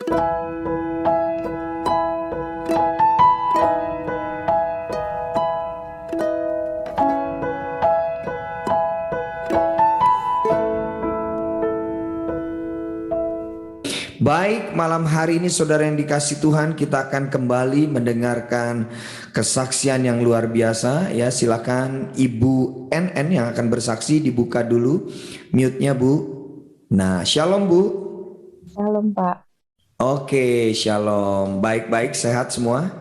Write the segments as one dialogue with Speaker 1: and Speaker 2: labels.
Speaker 1: Baik, malam hari ini saudara yang dikasih Tuhan, kita akan kembali mendengarkan kesaksian yang luar biasa. Ya, silakan Ibu NN yang akan bersaksi dibuka dulu mute-nya, Bu. Nah, shalom Bu.
Speaker 2: Shalom Pak,
Speaker 1: Oke, shalom. Baik-baik, sehat semua?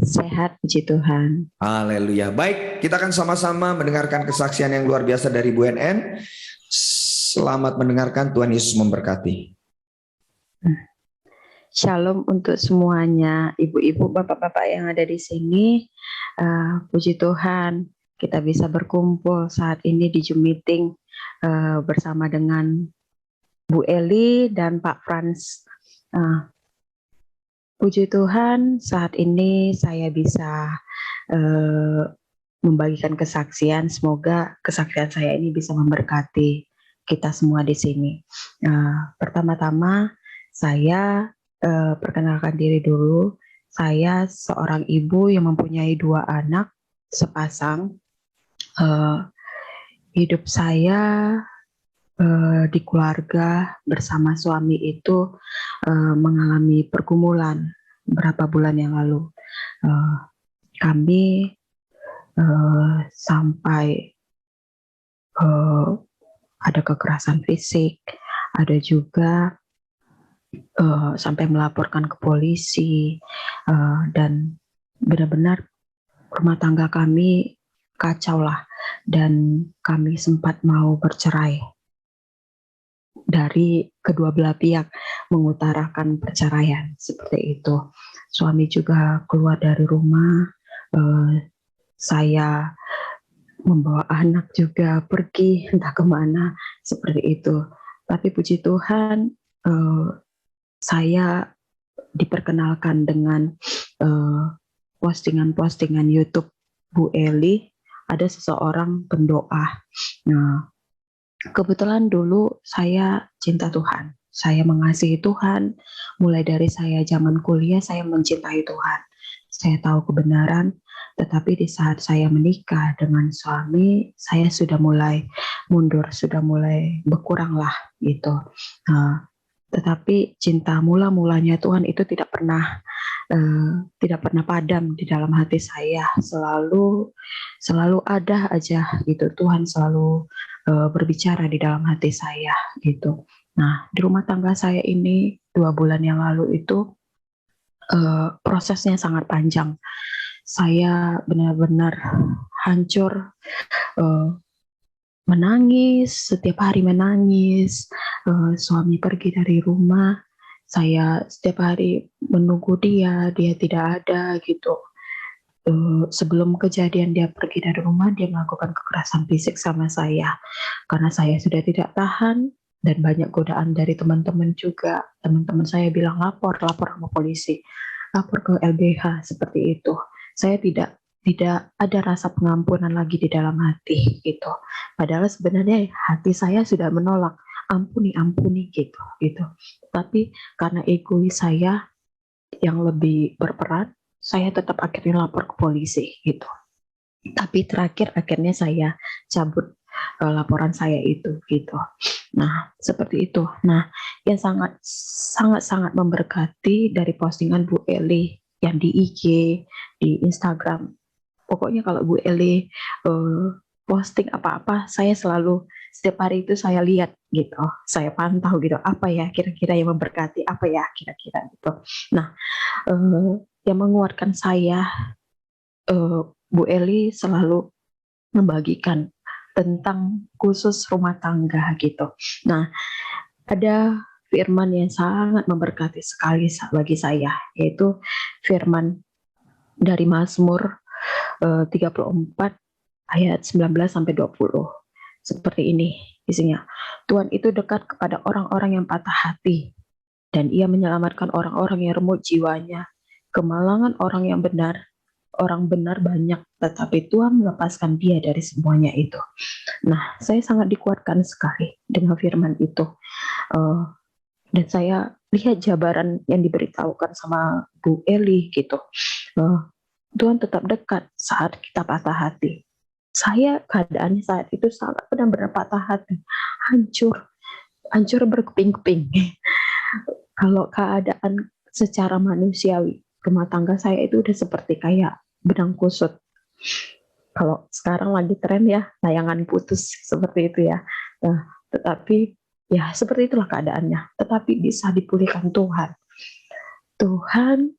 Speaker 2: sehat puji Tuhan.
Speaker 1: Haleluya. Baik, kita akan sama-sama mendengarkan kesaksian yang luar biasa dari Bu NN. Selamat mendengarkan, Tuhan Yesus memberkati.
Speaker 2: Shalom untuk semuanya, ibu-ibu, bapak-bapak yang ada di sini. Puji Tuhan, kita bisa berkumpul saat ini di Zoom meeting bersama dengan Bu Eli dan Pak Frans. Puji Tuhan, saat ini saya bisa membagikan kesaksian. Semoga kesaksian saya ini bisa memberkati kita semua di sini. Pertama-tama, saya perkenalkan diri dulu. Saya seorang ibu yang mempunyai 2 anak sepasang. Hidup saya di keluarga bersama suami itu mengalami pergumulan beberapa bulan yang lalu. Kami sampai ada kekerasan fisik, ada juga sampai melaporkan ke polisi, dan benar-benar rumah tangga kami kacau lah, dan kami sempat mau bercerai. Dari kedua belah pihak mengutarakan perceraian seperti itu. Suami juga keluar dari rumah, saya membawa anak juga pergi entah kemana seperti itu. Tapi puji Tuhan, saya diperkenalkan dengan postingan-postingan YouTube Bu Eli. Ada seseorang pendoa. Nah, kebetulan dulu saya cinta Tuhan. Saya mengasihi Tuhan. Mulai dari saya zaman kuliah, saya mencintai Tuhan. Saya tahu kebenaran. Tetapi di saat saya menikah dengan suami, saya sudah mulai mundur, sudah mulai berkurang lah gitu. Tetapi cinta mula-mulanya Tuhan itu tidak pernah padam di dalam hati saya. Selalu ada aja gitu. Tuhan selalu berbicara di dalam hati saya gitu. Nah, di rumah tangga saya ini 2 bulan yang lalu itu prosesnya sangat panjang. Saya benar-benar hancur, menangis, setiap hari menangis. Suami pergi dari rumah, saya setiap hari menunggu dia tidak ada gitu. Sebelum kejadian dia pergi dari rumah, dia melakukan kekerasan fisik sama saya. Karena saya sudah tidak tahan, dan banyak godaan dari teman-teman juga. Teman-teman saya bilang lapor sama polisi, lapor ke LBH, seperti itu. Saya tidak ada rasa pengampunan lagi di dalam hati gitu. Padahal sebenarnya hati saya sudah menolak, ampuni gitu. Tapi karena egois saya yang lebih berperan, saya tetap akhirnya lapor ke polisi gitu. Tapi terakhir akhirnya saya cabut laporan saya itu gitu. Nah, seperti itu. Nah, yang sangat memberkati dari postingan Bu Eli yang di IG, di Instagram. Pokoknya kalau Bu Eli posting apa-apa, saya selalu setiap hari itu saya lihat gitu, saya pantau gitu, apa ya kira-kira yang memberkati, apa ya kira-kira gitu. Nah, yang menguatkan saya, Bu Eli selalu membagikan tentang khusus rumah tangga gitu. Nah, ada firman yang sangat memberkati sekali bagi saya, yaitu firman dari Mazmur 34 ayat 19 sampai 20. Seperti ini isinya. Tuhan itu dekat kepada orang-orang yang patah hati, dan ia menyelamatkan orang-orang yang remuk jiwanya. Kemalangan orang benar banyak, tetapi Tuhan melepaskan dia dari semuanya itu. Nah, saya sangat dikuatkan sekali dengan firman itu. Dan saya lihat jabaran yang diberitahukan sama Bu Eli gitu. Eh, Tuhan tetap dekat saat kita patah hati. Saya keadaannya saat itu sangat benar-benar patah hati, hancur, hancur berkeping-keping. Kalau keadaan secara manusiawi, rumah tangga saya itu udah seperti kayak benang kusut. Kalau sekarang lagi tren ya, layangan putus seperti itu ya. Nah, tetapi ya seperti itulah keadaannya. Tetapi bisa dipulihkan Tuhan. Tuhan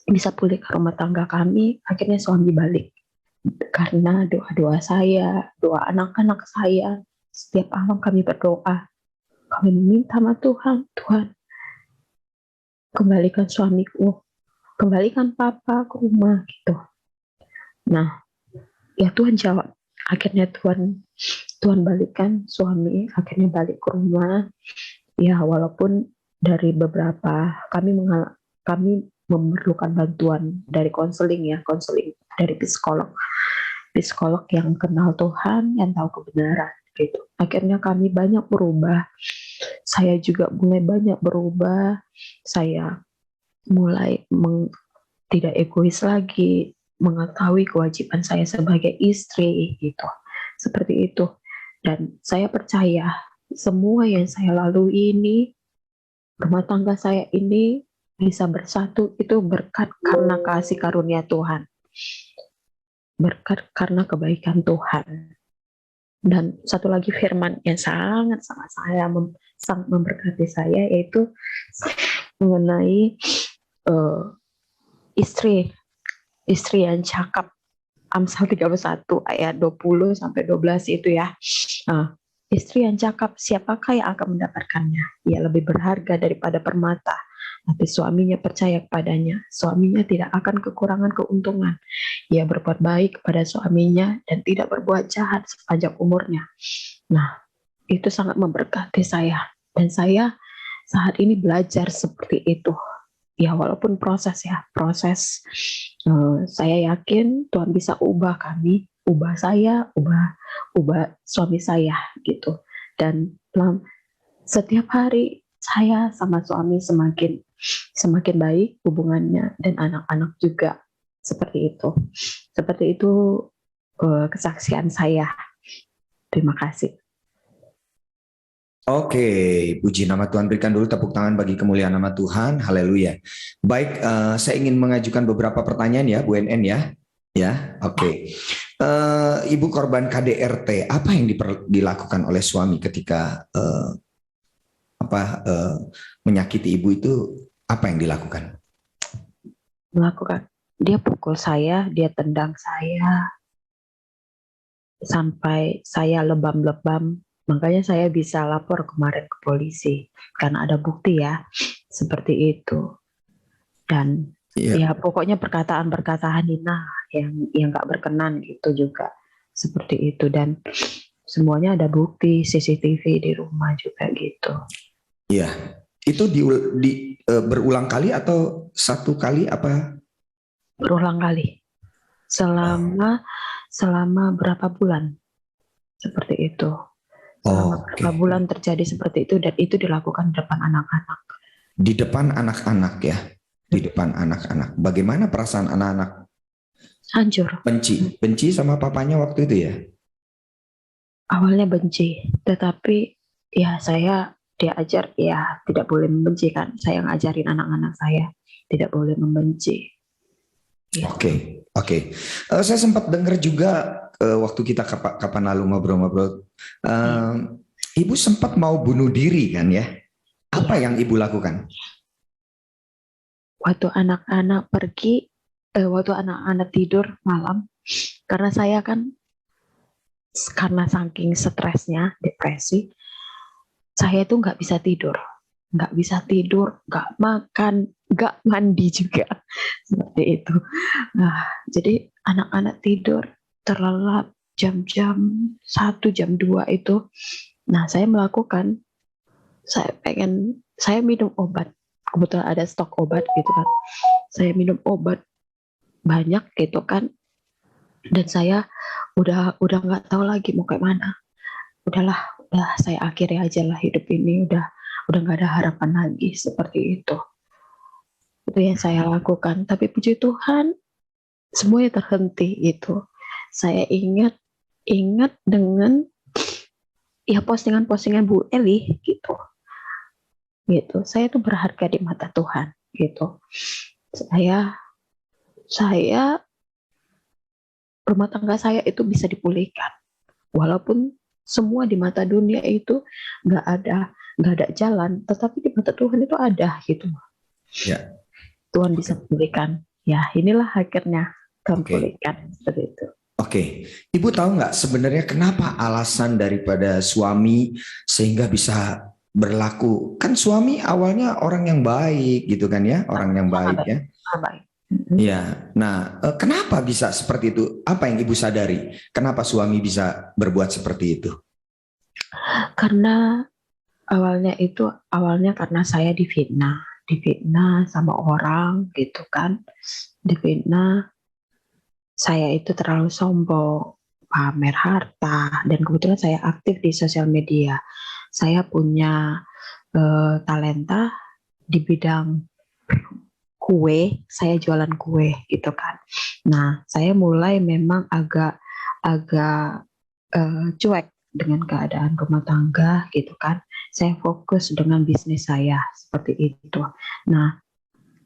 Speaker 2: bisa pulihkan rumah tangga kami. Akhirnya suami balik. Karena doa-doa saya, doa anak-anak saya, setiap malam kami berdoa. Kami meminta sama Tuhan, Tuhan kembalikan suamiku, kembalikan papa ke rumah gitu. Nah, ya Tuhan jawab. Akhirnya Tuhan balikan suami, akhirnya balik ke rumah. Ya walaupun dari beberapa kami memerlukan bantuan dari konseling dari psikolog yang kenal Tuhan, yang tahu kebenaran gitu. Akhirnya kami banyak berubah. Saya juga mulai banyak berubah. Saya mulai tidak egois lagi, mengetahui kewajiban saya sebagai istri gitu. Seperti itu. Dan saya percaya semua yang saya lalui ini, rumah tangga saya ini bisa bersatu itu berkat karena kasih karunia Tuhan. Berkat karena kebaikan Tuhan. Dan satu lagi firman yang sangat-sangat sangat memberkati saya, yaitu mengenai istri yang cakap. Amsal 31 ayat 20 sampai 12 itu ya. Istri yang cakap, siapakah yang akan mendapatkannya? Ia lebih berharga daripada permata. Tapi suaminya percaya kepadanya. Suaminya tidak akan kekurangan keuntungan. Ia berbuat baik kepada suaminya dan tidak berbuat jahat sepanjang umurnya. Nah, itu sangat memberkati saya. Dan saya saat ini belajar seperti itu. Ya walaupun proses. Saya yakin Tuhan bisa ubah kami, ubah saya, ubah suami saya gitu. Dan setiap hari saya sama suami semakin baik hubungannya, dan anak-anak juga seperti itu. Seperti itu kesaksian saya. Terima kasih.
Speaker 1: Oke, puji nama Tuhan. Berikan dulu tepuk tangan bagi kemuliaan nama Tuhan. Haleluya. Baik, saya ingin mengajukan beberapa pertanyaan ya, Bu NN ya. Ya, oke. Ibu korban KDRT, apa yang dilakukan oleh suami ketika menyakiti ibu itu? Apa yang dilakukan?
Speaker 2: Dia pukul saya, dia tendang saya sampai saya lebam-lebam. Makanya saya bisa lapor kemarin ke polisi karena ada bukti ya seperti itu. Dan ya pokoknya perkataan-perkataan hina yang nggak berkenan gitu juga seperti itu. Dan semuanya ada bukti CCTV di rumah juga gitu.
Speaker 1: Iya, itu berulang kali atau satu kali apa?
Speaker 2: Berulang kali. Selama berapa bulan seperti itu. Selama berapa bulan terjadi seperti itu, dan itu dilakukan di depan anak-anak.
Speaker 1: Di depan anak-anak ya, di depan anak-anak. Bagaimana perasaan anak-anak?
Speaker 2: Hancur.
Speaker 1: Benci sama papanya waktu itu ya?
Speaker 2: Awalnya benci, tetapi ya saya diajar ya tidak boleh membenci kan. Saya ngajarin anak-anak saya tidak boleh membenci.
Speaker 1: Gitu. Oke. Saya sempat dengar juga waktu kita kapan lalu ngobrol-ngobrol, ibu sempat mau bunuh diri kan ya? Apa yang ibu lakukan?
Speaker 2: Waktu anak-anak waktu anak-anak tidur malam, karena saya kan karena saking stresnya, depresi, saya itu nggak bisa tidur, nggak makan, nggak mandi juga, seperti itu. Nah, jadi anak-anak tidur terlelap jam-jam 1, jam 2 itu. Nah, saya minum obat. Kebetulan ada stok obat gitu kan. Saya minum obat banyak gitu kan. Dan saya udah nggak tahu lagi mau kayak mana. Udah saya akhiri aja lah hidup ini, udah udah nggak ada harapan lagi, seperti itu. Itu yang saya lakukan. Tapi puji Tuhan, semuanya terhenti itu. Saya ingat dengan ya postingan-postingan Bu Eli gitu. Gitu. Saya itu berharga di mata Tuhan gitu. Saya rumah tangga saya itu bisa dipulihkan. Walaupun semua di mata dunia itu nggak ada jalan, tetapi di mata Tuhan itu ada gitu.
Speaker 1: Ya.
Speaker 2: Tuhan bisa pulihkan. Ya, inilah akhirnya Tuhan pulihkan seperti itu.
Speaker 1: Oke, Ibu tahu nggak sebenarnya kenapa alasan daripada suami sehingga bisa berlaku? Kan suami awalnya orang yang baik gitu kan ya, orang yang baik ya.
Speaker 2: Baik.
Speaker 1: Ya, nah kenapa bisa seperti itu? Apa yang Ibu sadari? Kenapa suami bisa berbuat seperti itu?
Speaker 2: Karena awalnya karena saya difitnah sama orang gitu kan, difitnah saya itu terlalu sombong, pamer harta, dan kebetulan saya aktif di sosial media. Saya punya talenta di bidang kue, saya jualan kue gitu kan. Nah, saya mulai memang agak cuek dengan keadaan rumah tangga gitu kan. Saya fokus dengan bisnis saya seperti itu. Nah,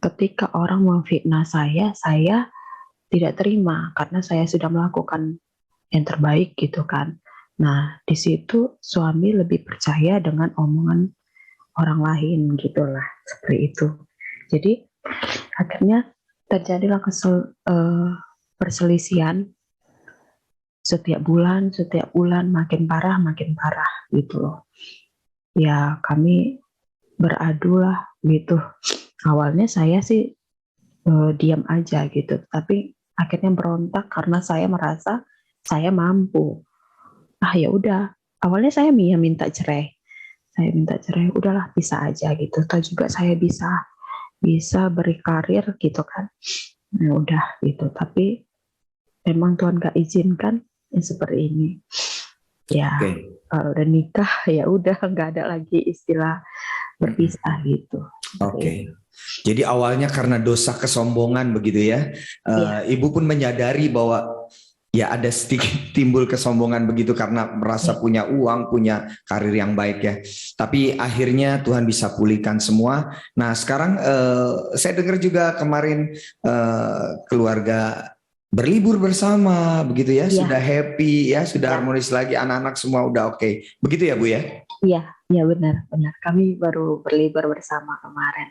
Speaker 2: ketika orang memfitnah saya tidak terima karena saya sudah melakukan yang terbaik gitu kan. Nah, di situ suami lebih percaya dengan omongan orang lain gitulah, seperti itu. Jadi akhirnya terjadilah perselisihan setiap bulan makin parah gitu loh. Ya kami beradu lah gitu. Awalnya saya sih diam aja gitu, tapi akhirnya berontak karena saya merasa saya mampu. Ya udah, awalnya saya minta cerai. Udahlah bisa aja gitu. Toh juga saya bisa berkarir gitu kan. Nah, udah gitu. Tapi memang Tuhan gak izinkan yang seperti ini. Ya, kalau udah nikah ya udah nggak ada lagi istilah berpisah gitu.
Speaker 1: Oke. Jadi awalnya karena dosa kesombongan begitu ya. Ibu pun menyadari bahwa ya ada sedikit timbul kesombongan begitu karena merasa punya uang, punya karir yang baik ya. Tapi akhirnya Tuhan bisa pulihkan semua. Nah sekarang saya dengar juga kemarin keluarga berlibur bersama begitu ya, sudah happy ya, sudah harmonis lagi, anak-anak semua udah oke. Begitu ya Bu ya?
Speaker 2: Iya benar. Kami baru berlibur bersama kemarin.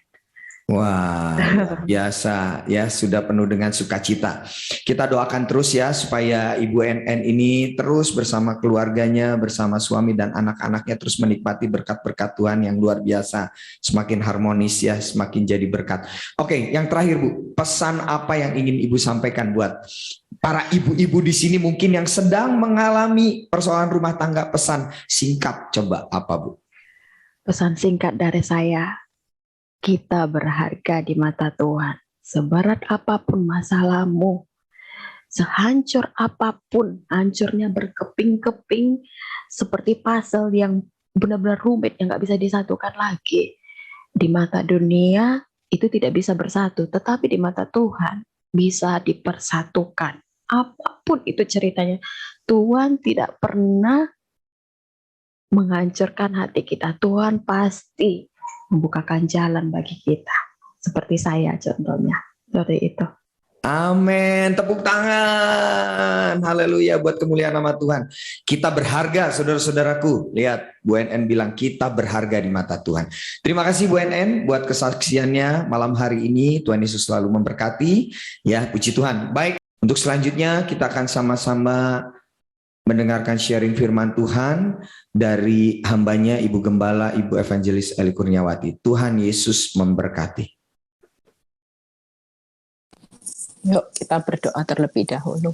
Speaker 1: Wah, biasa ya, sudah penuh dengan sukacita. Kita doakan terus ya supaya Ibu NN ini terus bersama keluarganya, bersama suami dan anak-anaknya terus menikmati berkat-berkat Tuhan yang luar biasa, semakin harmonis ya, semakin jadi berkat. Oke, yang terakhir Bu, pesan apa yang ingin Ibu sampaikan buat para ibu-ibu di sini mungkin yang sedang mengalami persoalan rumah tangga? Pesan singkat coba apa Bu?
Speaker 2: Pesan singkat dari saya, kita berharga di mata Tuhan. Seberat apapun masalahmu, sehancur apapun, hancurnya berkeping-keping seperti puzzle yang benar-benar rumit yang nggak bisa disatukan lagi. Di mata dunia itu tidak bisa bersatu, tetapi di mata Tuhan bisa dipersatukan. Apapun itu ceritanya, Tuhan tidak pernah menghancurkan hati kita. Tuhan pasti membukakan jalan bagi kita. Seperti saya contohnya. Seperti itu.
Speaker 1: Amin, tepuk tangan. Haleluya buat kemuliaan nama Tuhan. Kita berharga saudara-saudaraku. Lihat Bu NN bilang kita berharga di mata Tuhan. Terima kasih Bu NN buat kesaksiannya malam hari ini. Tuhan Yesus selalu memberkati. Ya, puji Tuhan. Baik, untuk selanjutnya kita akan sama-sama mendengarkan sharing firman Tuhan dari hambanya Ibu Gembala, Ibu Evangelis Eli Kurniawati. Tuhan Yesus memberkati.
Speaker 3: Yuk kita berdoa terlebih dahulu.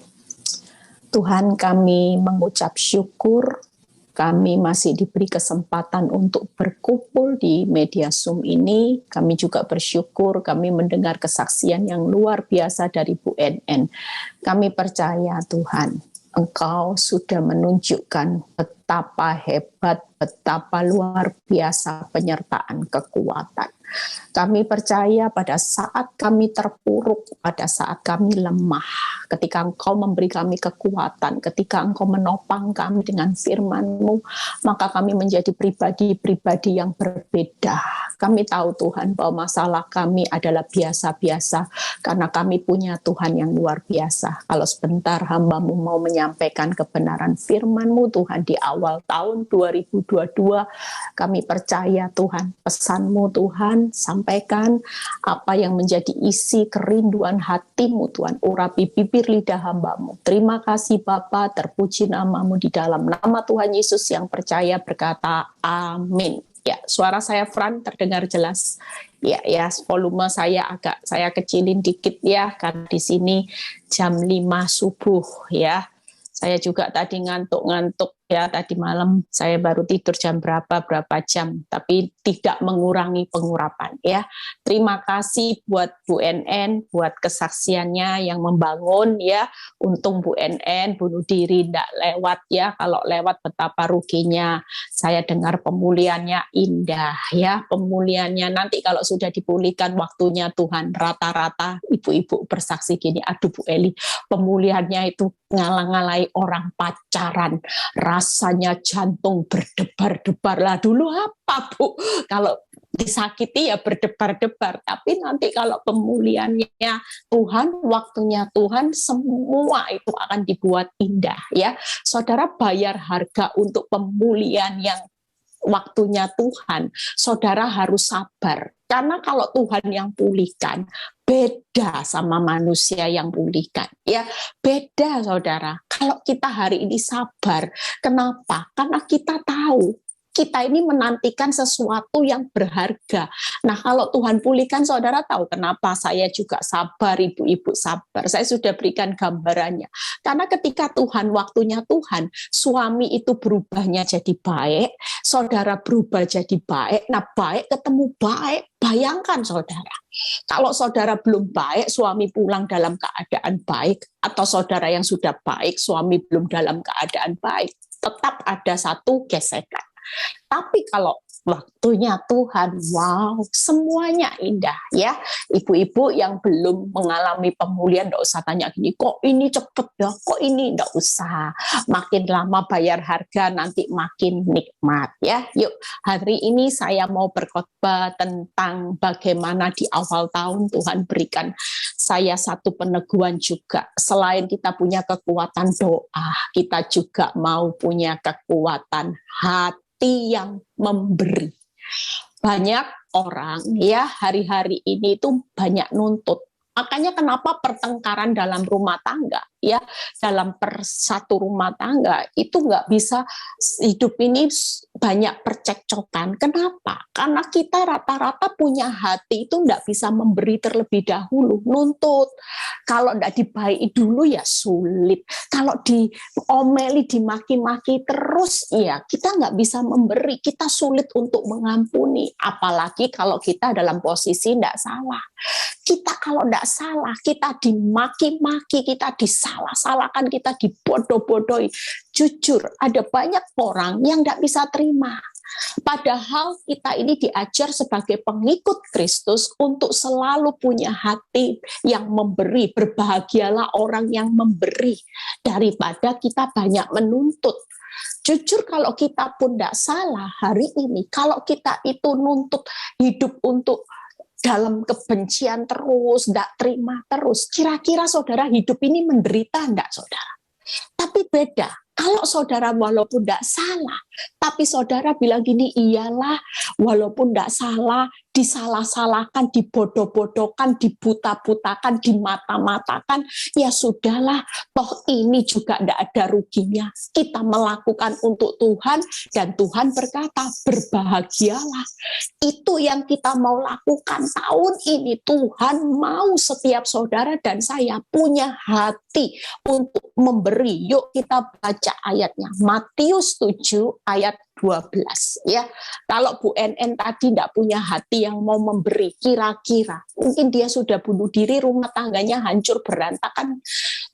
Speaker 3: Tuhan, kami mengucap syukur, kami masih diberi kesempatan untuk berkumpul di media Zoom ini. Kami juga bersyukur kami mendengar kesaksian yang luar biasa dari Bu NN. Kami percaya Tuhan, Engkau sudah menunjukkan betapa betapa hebat, betapa luar biasa penyertaan kekuatan. Kami percaya pada saat kami terpuruk, pada saat kami lemah, ketika Engkau memberi kami kekuatan, ketika Engkau menopang kami dengan firman-Mu, maka kami menjadi pribadi-pribadi yang berbeda. Kami tahu Tuhan bahwa masalah kami adalah biasa-biasa, karena kami punya Tuhan yang luar biasa. Kalau sebentar hamba-Mu mau menyampaikan kebenaran firman-Mu Tuhan di awal tahun 2022, kami percaya Tuhan, pesan-Mu Tuhan, sampaikan apa yang menjadi isi kerinduan hati-Mu Tuhan, urapi bibir lidah hamba-Mu. Terima kasih Bapa, terpuji nama-Mu di dalam nama Tuhan Yesus yang percaya berkata amin. Ya, suara saya Fran terdengar jelas. Ya, volume saya kecilin dikit ya, karena di sini jam 5 subuh ya. Saya juga tadi ngantuk-ngantuk ya, tadi malam saya baru tidur jam berapa jam, tapi tidak mengurangi pengurapan ya. Terima kasih buat Bu NN, buat kesaksiannya yang membangun ya. Untung Bu NN bunuh diri tidak lewat ya, kalau lewat betapa ruginya. Saya dengar pemulihannya indah ya, pemulihannya nanti kalau sudah dipulihkan waktunya Tuhan, rata-rata ibu-ibu bersaksi gini, aduh Bu Eli, pemulihannya itu ngalang-ngalai orang pacaran, rasanya jantung berdebar-debar. Lah dulu apa Bu? Kalau disakiti ya berdebar-debar, tapi nanti kalau pemulihannya Tuhan, waktunya Tuhan, semua itu akan dibuat indah ya. Saudara bayar harga untuk pemulihan yang waktunya Tuhan, saudara harus sabar. Karena kalau Tuhan yang pulihkan, beda sama manusia yang pulihkan. Ya, beda saudara. Kalau kita hari ini sabar, kenapa? Karena kita tahu kita ini menantikan sesuatu yang berharga. Nah, kalau Tuhan pulihkan, saudara tahu kenapa saya juga sabar, ibu-ibu sabar. Saya sudah berikan gambarannya. Karena ketika Tuhan, waktunya Tuhan, suami itu berubahnya jadi baik, saudara berubah jadi baik, nah baik ketemu baik. Bayangkan saudara, kalau saudara belum baik, suami pulang dalam keadaan baik, atau saudara yang sudah baik, suami belum dalam keadaan baik, tetap ada satu gesekan. Tapi kalau waktunya Tuhan, wow, semuanya indah ya. Ibu-ibu yang belum mengalami pemulihan, enggak usah tanya gini, kok ini cepet ya, kok ini enggak usah. Makin lama bayar harga, nanti makin nikmat ya. Yuk, hari ini saya mau berkhotbah tentang bagaimana di awal tahun Tuhan berikan saya satu peneguhan juga. Selain kita punya kekuatan doa, kita juga mau punya kekuatan hati yang memberi. Banyak orang ya hari-hari ini itu banyak nuntut. Makanya kenapa pertengkaran dalam rumah tangga ya, dalam satu rumah tangga itu nggak bisa hidup ini banyak percekcokan. Kenapa? Karena kita rata-rata punya hati itu nggak bisa memberi terlebih dahulu, nuntut. Kalau nggak dibaiki dulu ya sulit. Kalau diomeli, dimaki-maki terus ya kita nggak bisa memberi, kita sulit untuk mengampuni. Apalagi kalau kita dalam posisi nggak salah. Kita kalau nggak salah, kita dimaki-maki, kita disalah-salahkan, kita dibodoh-bodohi. Jujur, ada banyak orang yang nggak bisa terima. Padahal kita ini diajar sebagai pengikut Kristus untuk selalu punya hati yang memberi. Berbahagialah orang yang memberi daripada kita banyak menuntut. Jujur kalau kita pun tidak salah hari ini, kalau kita itu nuntut hidup untuk dalam kebencian terus, tidak terima terus, kira-kira saudara hidup ini menderita enggak saudara? Tapi beda, kalau saudara walaupun tidak salah, tapi saudara bilang gini, iyalah walaupun tidak salah, disalah-salahkan, dibodoh-bodohkan, dibuta-butakan, dimata-matakan, ya sudahlah, toh ini juga tidak ada ruginya. Kita melakukan untuk Tuhan, dan Tuhan berkata, berbahagialah. Itu yang kita mau lakukan tahun ini. Tuhan mau setiap saudara dan saya punya hati untuk memberi. Yuk kita baca ayatnya. Matius 7 ayat 12 ya. Kalau Bu NN tadi tidak punya hati yang mau memberi, kira-kira mungkin dia sudah bunuh diri, rumah tangganya hancur berantakan.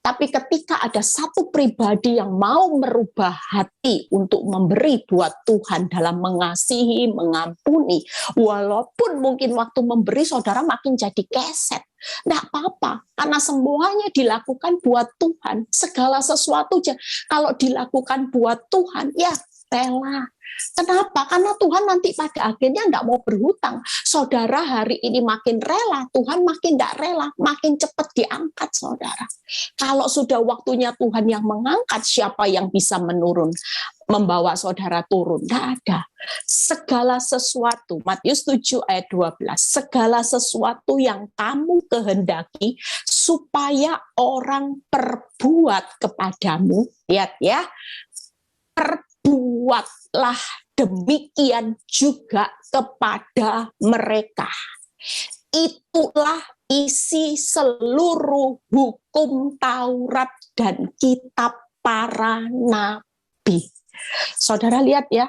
Speaker 3: Tapi ketika ada satu pribadi yang mau merubah hati untuk memberi buat Tuhan dalam mengasihi, mengampuni, walaupun mungkin waktu memberi saudara makin jadi keset, tidak apa-apa, karena semuanya dilakukan buat Tuhan. Segala sesuatu kalau dilakukan buat Tuhan, ya rela. Kenapa? Karena Tuhan nanti pada akhirnya tidak mau berhutang. Saudara hari ini makin rela, Tuhan makin tidak rela, makin cepat diangkat saudara. Kalau sudah waktunya Tuhan yang mengangkat, siapa yang bisa membawa saudara turun? Tidak ada. Segala sesuatu, Matius 7 ayat 12, segala sesuatu yang kamu kehendaki supaya orang perbuat kepadamu, lihat ya, perbuatlah demikian juga kepada mereka. Itulah isi seluruh hukum Taurat dan kitab para nabi. Saudara lihat ya,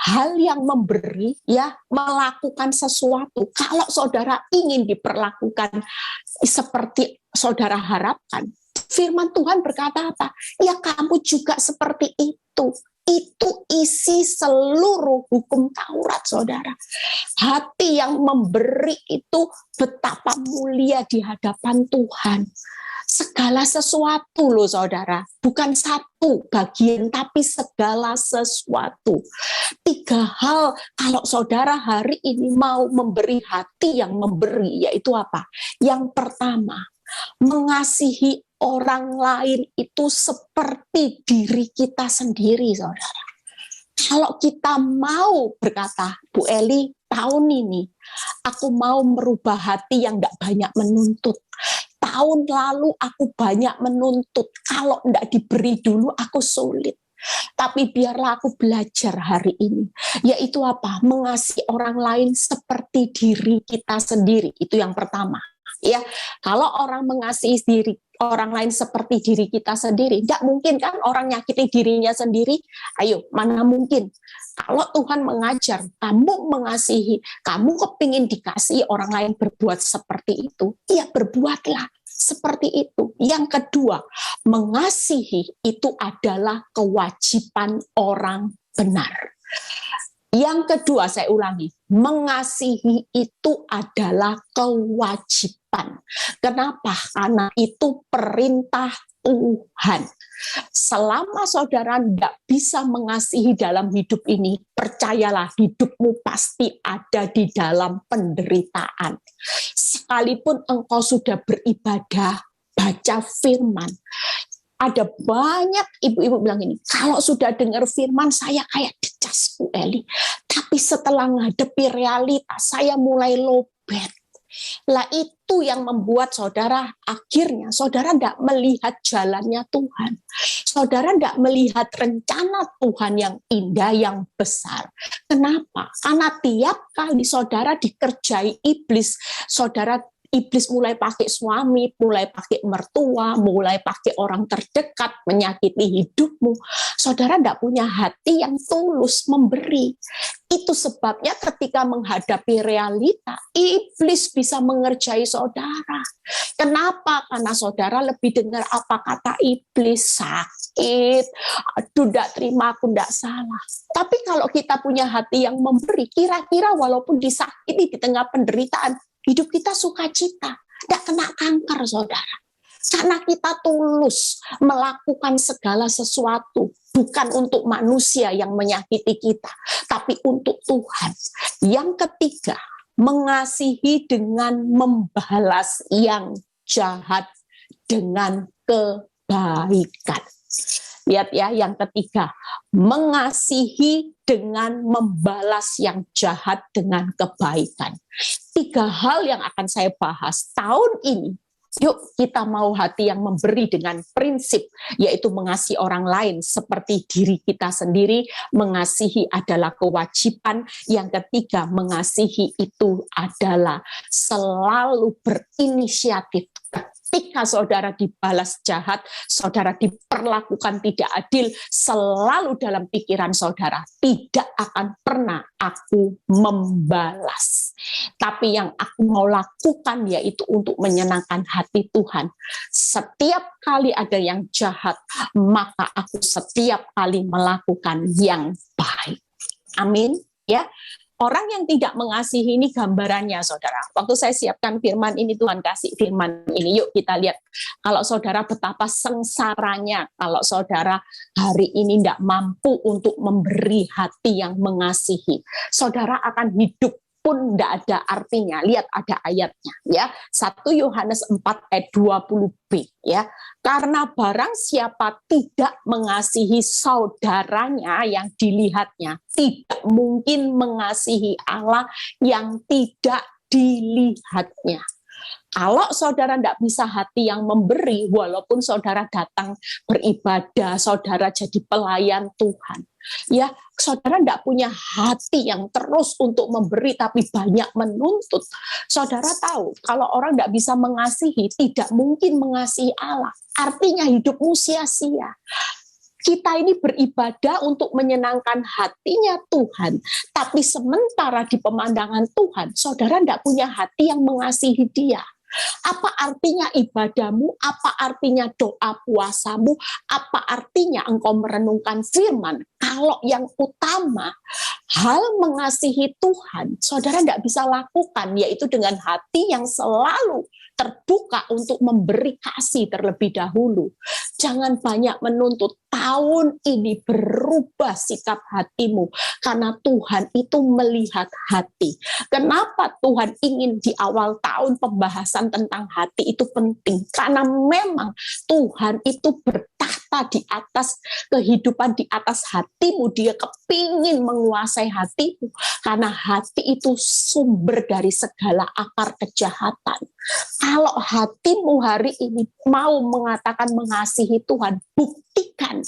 Speaker 3: hal yang memberi ya, melakukan sesuatu. Kalau saudara ingin diperlakukan seperti saudara harapkan, firman Tuhan berkata apa? Ya kamu juga seperti itu. Itu isi seluruh hukum Taurat, saudara. Hati yang memberi itu betapa mulia di hadapan Tuhan. Segala sesuatu loh saudara, bukan satu bagian tapi segala sesuatu. 3 hal kalau saudara hari ini mau memberi hati yang memberi, yaitu apa? Yang pertama, mengasihi orang lain itu seperti diri kita sendiri, saudara. Kalau kita mau berkata, Bu Eli, tahun ini aku mau merubah hati yang tidak banyak menuntut. Tahun lalu aku banyak menuntut, kalau tidak diberi dulu aku sulit. Tapi biarlah aku belajar hari ini, yaitu apa? Mengasihi orang lain seperti diri kita sendiri. Itu yang pertama. Ya, kalau orang mengasihi orang lain seperti diri kita sendiri, tidak mungkin kan orang nyakiti dirinya sendiri. Ayo, mana mungkin? Kalau Tuhan mengajar kamu mengasihi, kamu kepingin dikasihi orang lain berbuat seperti itu, ya berbuatlah seperti itu. Yang kedua, mengasihi itu adalah kewajiban orang benar. Yang kedua, saya ulangi, mengasihi itu adalah kewajiban. Kenapa? Karena itu perintah Tuhan. Selama saudara tidak bisa mengasihi dalam hidup ini, percayalah hidupmu pasti ada di dalam penderitaan. Sekalipun engkau sudah beribadah, baca firman, ada banyak ibu-ibu bilang ini, kalau sudah dengar firman saya kayak dicas Bu Eli, tapi setelah menghadapi realitas saya mulai lowbat. Lah itu yang membuat saudara akhirnya saudara tidak melihat jalannya Tuhan. Saudara tidak melihat rencana Tuhan yang indah, yang besar. Kenapa? Karena tiap kali saudara dikerjai iblis, iblis mulai pakai suami, mulai pakai mertua, mulai pakai orang terdekat, menyakiti hidupmu. Saudara tidak punya hati yang tulus memberi. Itu sebabnya ketika menghadapi realita, iblis bisa mengerjai saudara. Kenapa? Karena saudara lebih dengar apa kata iblis, sakit, aduh tidak terima, aku tidak salah. Tapi kalau kita punya hati yang memberi, kira-kira walaupun disakiti di tengah penderitaan, hidup kita sukacita, tidak kena kanker, saudara. Karena kita tulus melakukan segala sesuatu, bukan untuk manusia yang menyakiti kita, tapi untuk Tuhan. Yang ketiga, mengasihi dengan membalas yang jahat dengan kebaikan. Lihat ya, yang ketiga, mengasihi dengan membalas yang jahat dengan kebaikan. 3 hal yang akan saya bahas tahun ini. Yuk kita mau hati yang memberi dengan prinsip, yaitu mengasihi orang lain seperti diri kita sendiri. Mengasihi adalah kewajiban. Yang ketiga, mengasihi itu adalah selalu berinisiatif. ketika saudara dibalas jahat, saudara diperlakukan tidak adil, selalu dalam pikiran saudara, tidak akan pernah aku membalas. Tapi yang aku mau lakukan yaitu untuk menyenangkan hati Tuhan. Setiap kali ada yang jahat, maka aku setiap kali melakukan yang baik. Amin. Ya. Orang yang tidak mengasihi ini gambarannya, saudara. Waktu saya siapkan firman ini, Tuhan kasih firman ini. Yuk kita lihat. Kalau saudara betapa sengsaranya, kalau saudara hari ini tidak mampu untuk memberi hati yang mengasihi, saudara akan hidup pun tidak ada artinya. Lihat ada ayatnya ya. 1 Yohanes 4 ayat 20b ya. Karena barang siapa tidak mengasihi saudaranya yang dilihatnya, tidak mungkin mengasihi Allah yang tidak dilihatnya. Kalau saudara tidak bisa hati yang memberi, walaupun saudara datang beribadah, saudara jadi pelayan Tuhan, ya saudara tidak punya hati yang terus untuk memberi, tapi banyak menuntut. Saudara tahu, kalau orang tidak bisa mengasihi, tidak mungkin mengasihi Allah. Artinya hidupmu sia-sia. Kita ini beribadah untuk menyenangkan hatinya Tuhan, tapi sementara di pemandangan Tuhan, saudara tidak punya hati yang mengasihi Dia. Apa artinya ibadahmu? Apa artinya doa puasamu? Apa artinya engkau merenungkan firman? Kalau yang utama, hal mengasihi Tuhan, saudara tidak bisa lakukan, yaitu dengan hati yang selalu terbuka untuk memberi kasih terlebih dahulu. Jangan banyak menuntut. Tahun ini berubah sikap hatimu, karena Tuhan itu melihat hati. Kenapa Tuhan ingin di awal tahun pembahasan tentang hati itu penting? Karena memang Tuhan itu bertahta di atas kehidupan, di atas hatimu. Dia kepingin menguasai hatimu, karena hati itu sumber dari segala akar kejahatan. Kalau hatimu hari ini mau mengatakan mengasihi Tuhan, buktikan.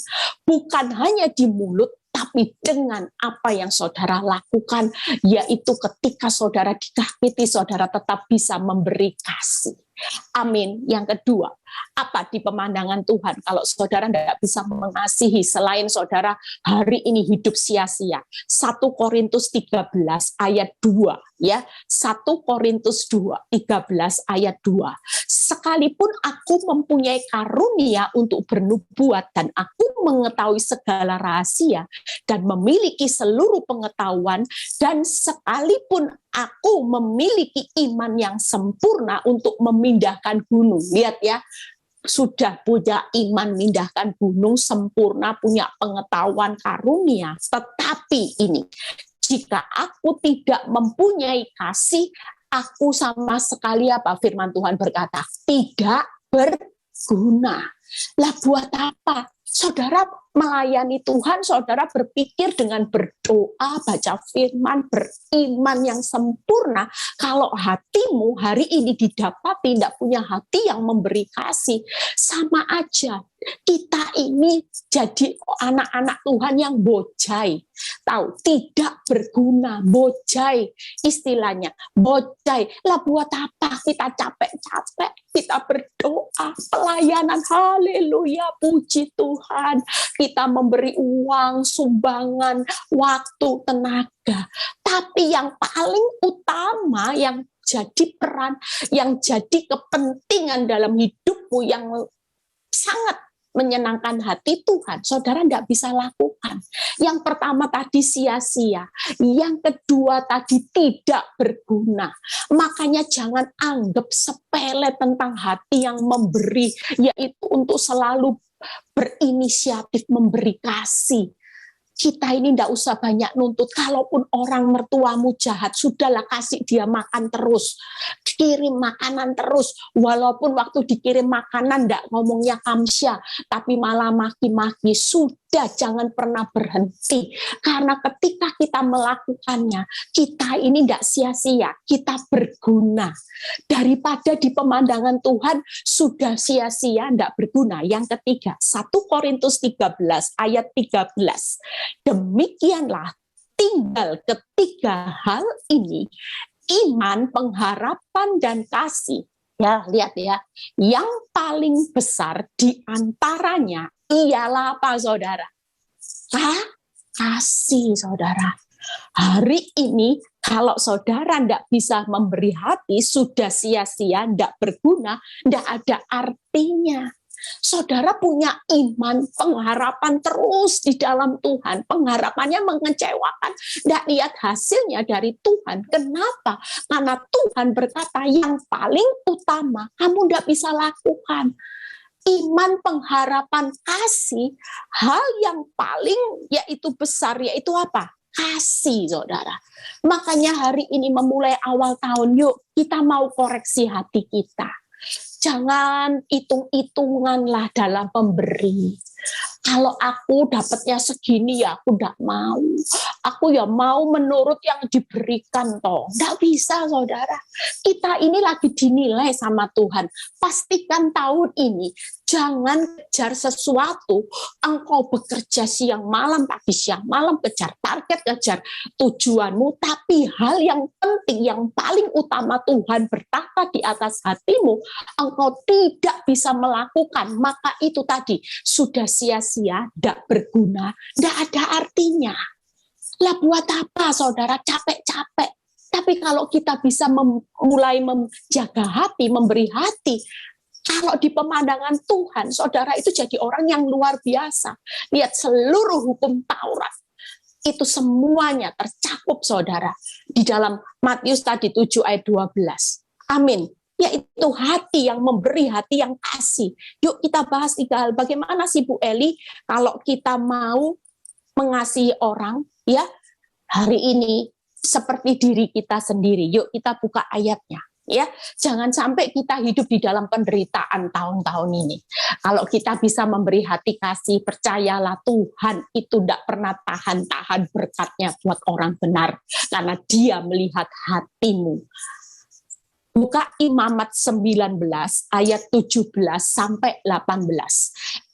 Speaker 3: Bukan hanya di mulut, tapi dengan apa yang saudara lakukan, yaitu ketika saudara disakiti, saudara tetap bisa memberi kasih. Amin. Yang kedua, apa di pemandangan Tuhan kalau saudara tidak bisa mengasihi selain saudara hari ini hidup sia-sia? 1 Korintus 13 ayat 2 ya. 1 Korintus 13 ayat 2. Sekalipun aku mempunyai karunia untuk bernubuat dan aku mengetahui segala rahasia dan memiliki seluruh pengetahuan, dan sekalipun aku memiliki iman yang sempurna untuk memindahkan gunung. Lihat ya, sudah punya iman mindahkan gunung, sempurna, punya pengetahuan karunia. Tetapi ini, jika aku tidak mempunyai kasih, aku sama sekali apa firman Tuhan berkata, tidak berguna. Lah buat apa? Saudara melayani Tuhan, saudara berpikir dengan berdoa, baca firman, beriman yang sempurna. Kalau hatimu hari ini didapati tidak punya hati yang memberi kasih, sama aja. Kita ini jadi anak-anak Tuhan yang bojai. Tahu, tidak berguna, bojai istilahnya, bojai. Lah buat apa kita capek-capek, kita berdoa, pelayanan, haleluya, puji Tuhan. Kita memberi uang, sumbangan, waktu, tenaga. Tapi yang paling utama, yang jadi peran, yang jadi kepentingan dalam hidupmu, yang sangat menyenangkan hati Tuhan, saudara tidak bisa lakukan. Yang pertama tadi sia-sia, yang kedua tadi tidak berguna. Makanya jangan anggap sepele tentang hati yang memberi, yaitu untuk selalu berinisiatif memberi kasih. Kita ini tidak usah banyak nuntut. Kalaupun orang mertuamu jahat, sudahlah kasih dia makan terus. Kirim makanan terus. Walaupun waktu dikirim makanan tidak ngomongnya kamsya, tapi malah maki-maki. Sudah, jangan pernah berhenti. Karena ketika kita melakukannya, kita ini tidak sia-sia. Kita berguna. Daripada di pemandangan Tuhan sudah sia-sia, tidak berguna. Yang ketiga, 1 Korintus 13 ayat 13. Demikianlah tinggal ketiga hal ini, iman, pengharapan, dan kasih. Ya, lihat ya. Yang paling besar di antaranya ialah apa, saudara? Kasih, saudara. Hari ini kalau saudara tidak bisa memberi hati, sudah sia-sia, tidak berguna, tidak ada artinya. Saudara punya iman, pengharapan terus di dalam Tuhan. Pengharapannya mengecewakan, tidak lihat hasilnya dari Tuhan. Kenapa? Karena Tuhan berkata yang paling utama kamu tidak bisa lakukan. Iman, pengharapan, kasih, hal yang paling yaitu besar, yaitu apa? Kasih, saudara. Makanya hari ini memulai awal tahun, yuk kita mau koreksi hati kita. Jangan hitung-hitunganlah dalam memberi. Kalau aku dapatnya segini ya aku tidak mau. Aku ya mau menurut yang diberikan toh. Tidak bisa, saudara. Kita ini lagi dinilai sama Tuhan. Pastikan tahun ini jangan kejar sesuatu. Engkau bekerja siang malam, pagi siang malam, kejar target, kejar tujuanmu. Tapi hal yang penting, yang paling utama Tuhan bertata di atas hatimu, engkau tidak bisa melakukan. Maka itu tadi, sudah sia-sia, tidak berguna, tidak ada artinya. Lah buat apa, saudara, capek-capek? Tapi kalau kita bisa mulai menjaga hati, memberi hati, kalau di pemandangan Tuhan, saudara itu jadi orang yang luar biasa. Lihat seluruh hukum Taurat, itu semuanya tercakup, saudara, di dalam Matius tadi 7 ayat 12. Amin. Yaitu hati yang memberi, hati yang kasih. Yuk kita bahas 3 hal. Bagaimana sih Bu Eli kalau kita mau mengasihi orang, ya hari ini seperti diri kita sendiri. Yuk kita buka ayatnya. Ya, jangan sampai kita hidup di dalam penderitaan tahun-tahun ini. Kalau kita bisa memberi hati kasih, percayalah Tuhan itu tidak pernah tahan-tahan berkatnya buat orang benar. Karena Dia melihat hatimu. Buka Imamat 19 ayat 17 sampai 18.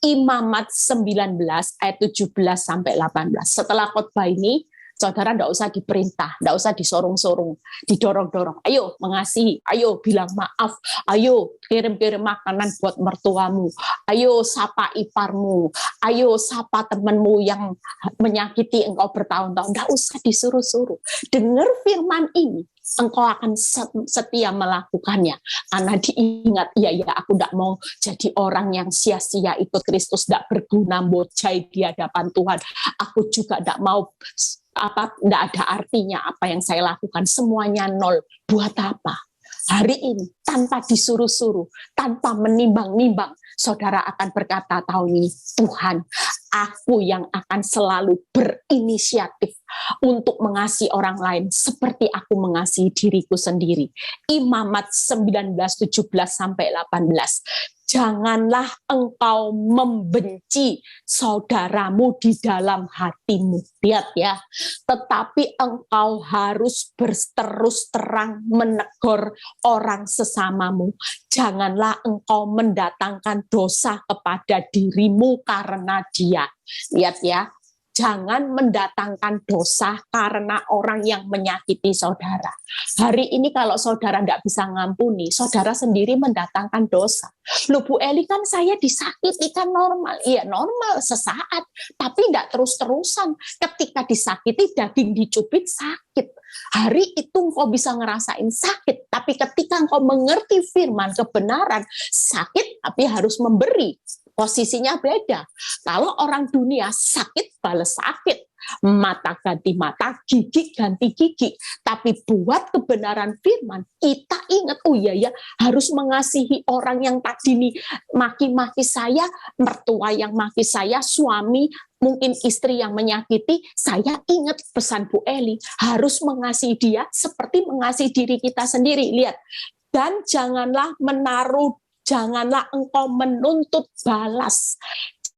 Speaker 3: Imamat 19 ayat 17 sampai 18. Setelah khotbah ini, saudara tidak usah diperintah, tidak usah disorong-sorong, didorong-dorong. Ayo mengasihi, ayo bilang maaf, ayo kirim-kirim makanan buat mertuamu, ayo sapa iparmu, ayo sapa temanmu yang menyakiti engkau bertahun-tahun. Tidak usah disuruh-suruh. Dengar firman ini, engkau akan setia melakukannya. Karena diingat, ya aku tidak mau jadi orang yang sia-sia ikut Kristus, tidak berguna, bocai di hadapan Tuhan. Aku juga tidak mau tidak ada artinya apa yang saya lakukan, semuanya nol. Buat apa? Hari ini tanpa disuruh-suruh, tanpa menimbang-nimbang, saudara akan berkata tahun ini, Tuhan, aku yang akan selalu berinisiatif untuk mengasihi orang lain seperti aku mengasihi diriku sendiri. Imamat 19:17 sampai 18. Janganlah engkau membenci saudaramu di dalam hatimu. Lihat ya, tetapi engkau harus berterus terang menegur orang sesamamu. Janganlah engkau mendatangkan dosa kepada dirimu karena dia. Lihat ya, jangan mendatangkan dosa karena orang yang menyakiti saudara. Hari ini kalau saudara tidak bisa ngampuni, saudara sendiri mendatangkan dosa. Loh Bu Eli, kan saya disakiti, kan normal. Iya normal sesaat, tapi tidak terus-terusan. Ketika disakiti, daging dicubit sakit. Hari itu engkau bisa ngerasain sakit, tapi ketika engkau mengerti firman kebenaran, sakit tapi harus memberi. Posisinya beda. Kalau orang dunia sakit balas sakit, mata ganti mata, gigi ganti gigi. Tapi buat kebenaran firman, kita ingat, oh iya ya, harus mengasihi orang yang tadi nih maki-maki saya, mertua yang maki saya, suami, mungkin istri yang menyakiti. Saya ingat pesan Bu Eli, harus mengasihi dia seperti mengasihi diri kita sendiri. Lihat, dan janganlah engkau menuntut balas.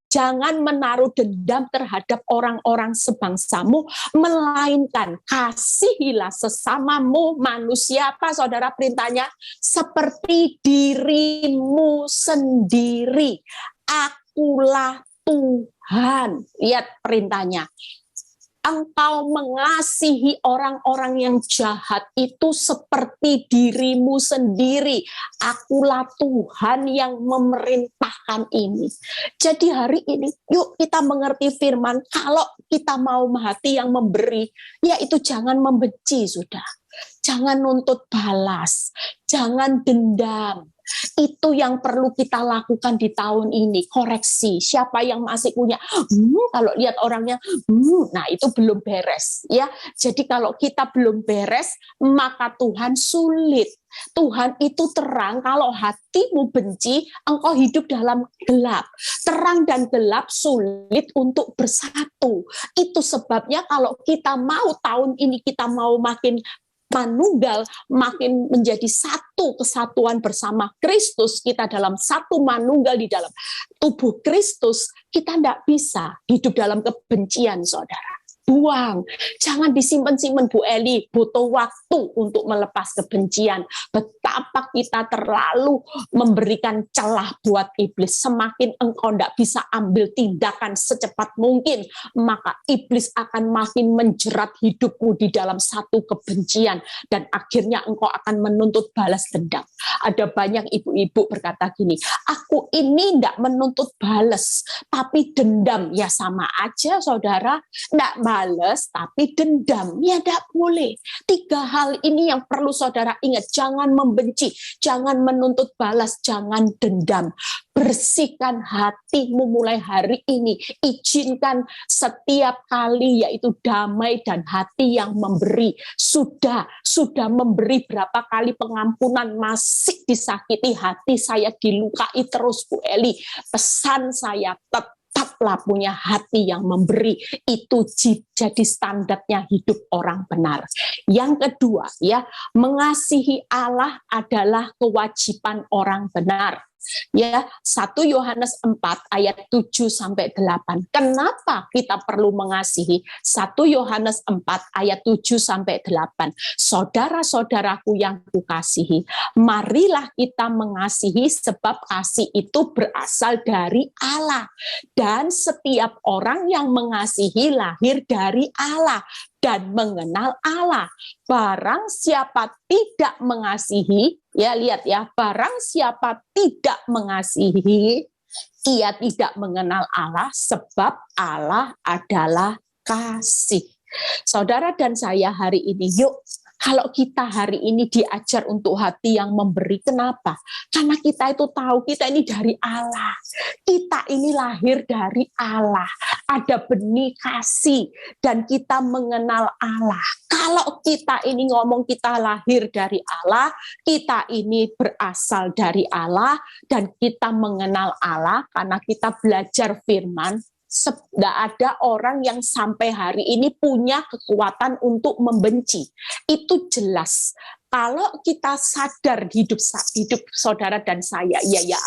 Speaker 3: Jangan menaruh dendam terhadap orang-orang sebangsamu, melainkan kasihilah sesamamu manusia. Apa saudara perintahnya? Seperti dirimu sendiri. Akulah Tuhan. Lihat perintahnya. engkau mengasihi orang-orang yang jahat itu seperti dirimu sendiri. Akulah Tuhan yang memerintahkan ini. Jadi hari ini, yuk kita mengerti firman, kalau kita mau hati yang memberi, yaitu jangan membenci sudah. Jangan nuntut balas, jangan dendam. Itu yang perlu kita lakukan di tahun ini, koreksi. Siapa yang masih punya, kalau lihat orangnya, nah itu belum beres. Ya, jadi kalau kita belum beres, maka Tuhan sulit. Tuhan itu terang, kalau hatimu benci, engkau hidup dalam gelap. Terang dan gelap sulit untuk bersatu. Itu sebabnya kalau kita mau tahun ini, kita mau makin manunggal, makin menjadi satu kesatuan bersama Kristus, kita dalam satu manunggal di dalam tubuh Kristus, kita tidak bisa hidup dalam kebencian, saudara. Buang, jangan disimpan-simpan, Bu Eli, butuh waktu untuk melepas kebencian. Betapa kita terlalu memberikan celah buat iblis. Semakin engkau tidak bisa ambil tindakan secepat mungkin, maka iblis akan makin menjerat hidupmu di dalam satu kebencian, dan akhirnya engkau akan menuntut balas dendam. Ada banyak ibu-ibu berkata gini, aku ini tidak menuntut balas, tapi dendam. Ya sama aja, saudara, tidak balas tapi dendam, ya tidak boleh. 3 hal ini yang perlu saudara ingat. Jangan membenci, jangan menuntut balas, jangan dendam. Bersihkan hatimu mulai hari ini. Izinkan setiap kali, yaitu damai dan hati yang memberi. Sudah memberi berapa kali pengampunan, masih disakiti hati saya, dilukai terus, Bu Eli. Pesan saya, tetaplah punya hati yang memberi. Itu jadi standarnya hidup orang benar. Yang kedua, ya, mengasihi Allah adalah kewajiban orang benar. Ya, 1 Yohanes 4 ayat 7 sampai 8. Kenapa kita perlu mengasihi? 1 Yohanes 4 ayat 7 sampai 8. Saudara-saudaraku yang kukasihi, marilah kita mengasihi, sebab kasih itu berasal dari Allah. Dan setiap orang yang mengasihi lahir dari Allah dan mengenal Allah. Barang siapa tidak mengasihi, ya lihat ya, barang siapa tidak mengasihi, ia tidak mengenal Allah, sebab Allah adalah kasih. Saudara dan saya hari ini, yuk, kalau kita hari ini diajar untuk hati yang memberi, kenapa? Karena kita itu tahu kita ini dari Allah. Kita ini lahir dari Allah. Ada benih kasih dan kita mengenal Allah. Kalau kita ini ngomong kita lahir dari Allah, kita ini berasal dari Allah, dan kita mengenal Allah karena kita belajar firman. Tidak ada orang yang sampai hari ini punya kekuatan untuk membenci. Itu jelas. Kalau kita sadar hidup saudara dan saya, ya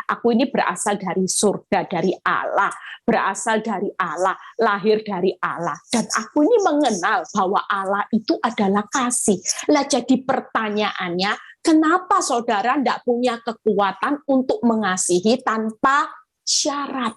Speaker 3: aku ini berasal dari surga, dari Allah, berasal dari Allah, lahir dari Allah, dan aku ini mengenal bahwa Allah itu adalah kasih. Lah jadi pertanyaannya, kenapa saudara tidak punya kekuatan untuk mengasihi tanpa syarat?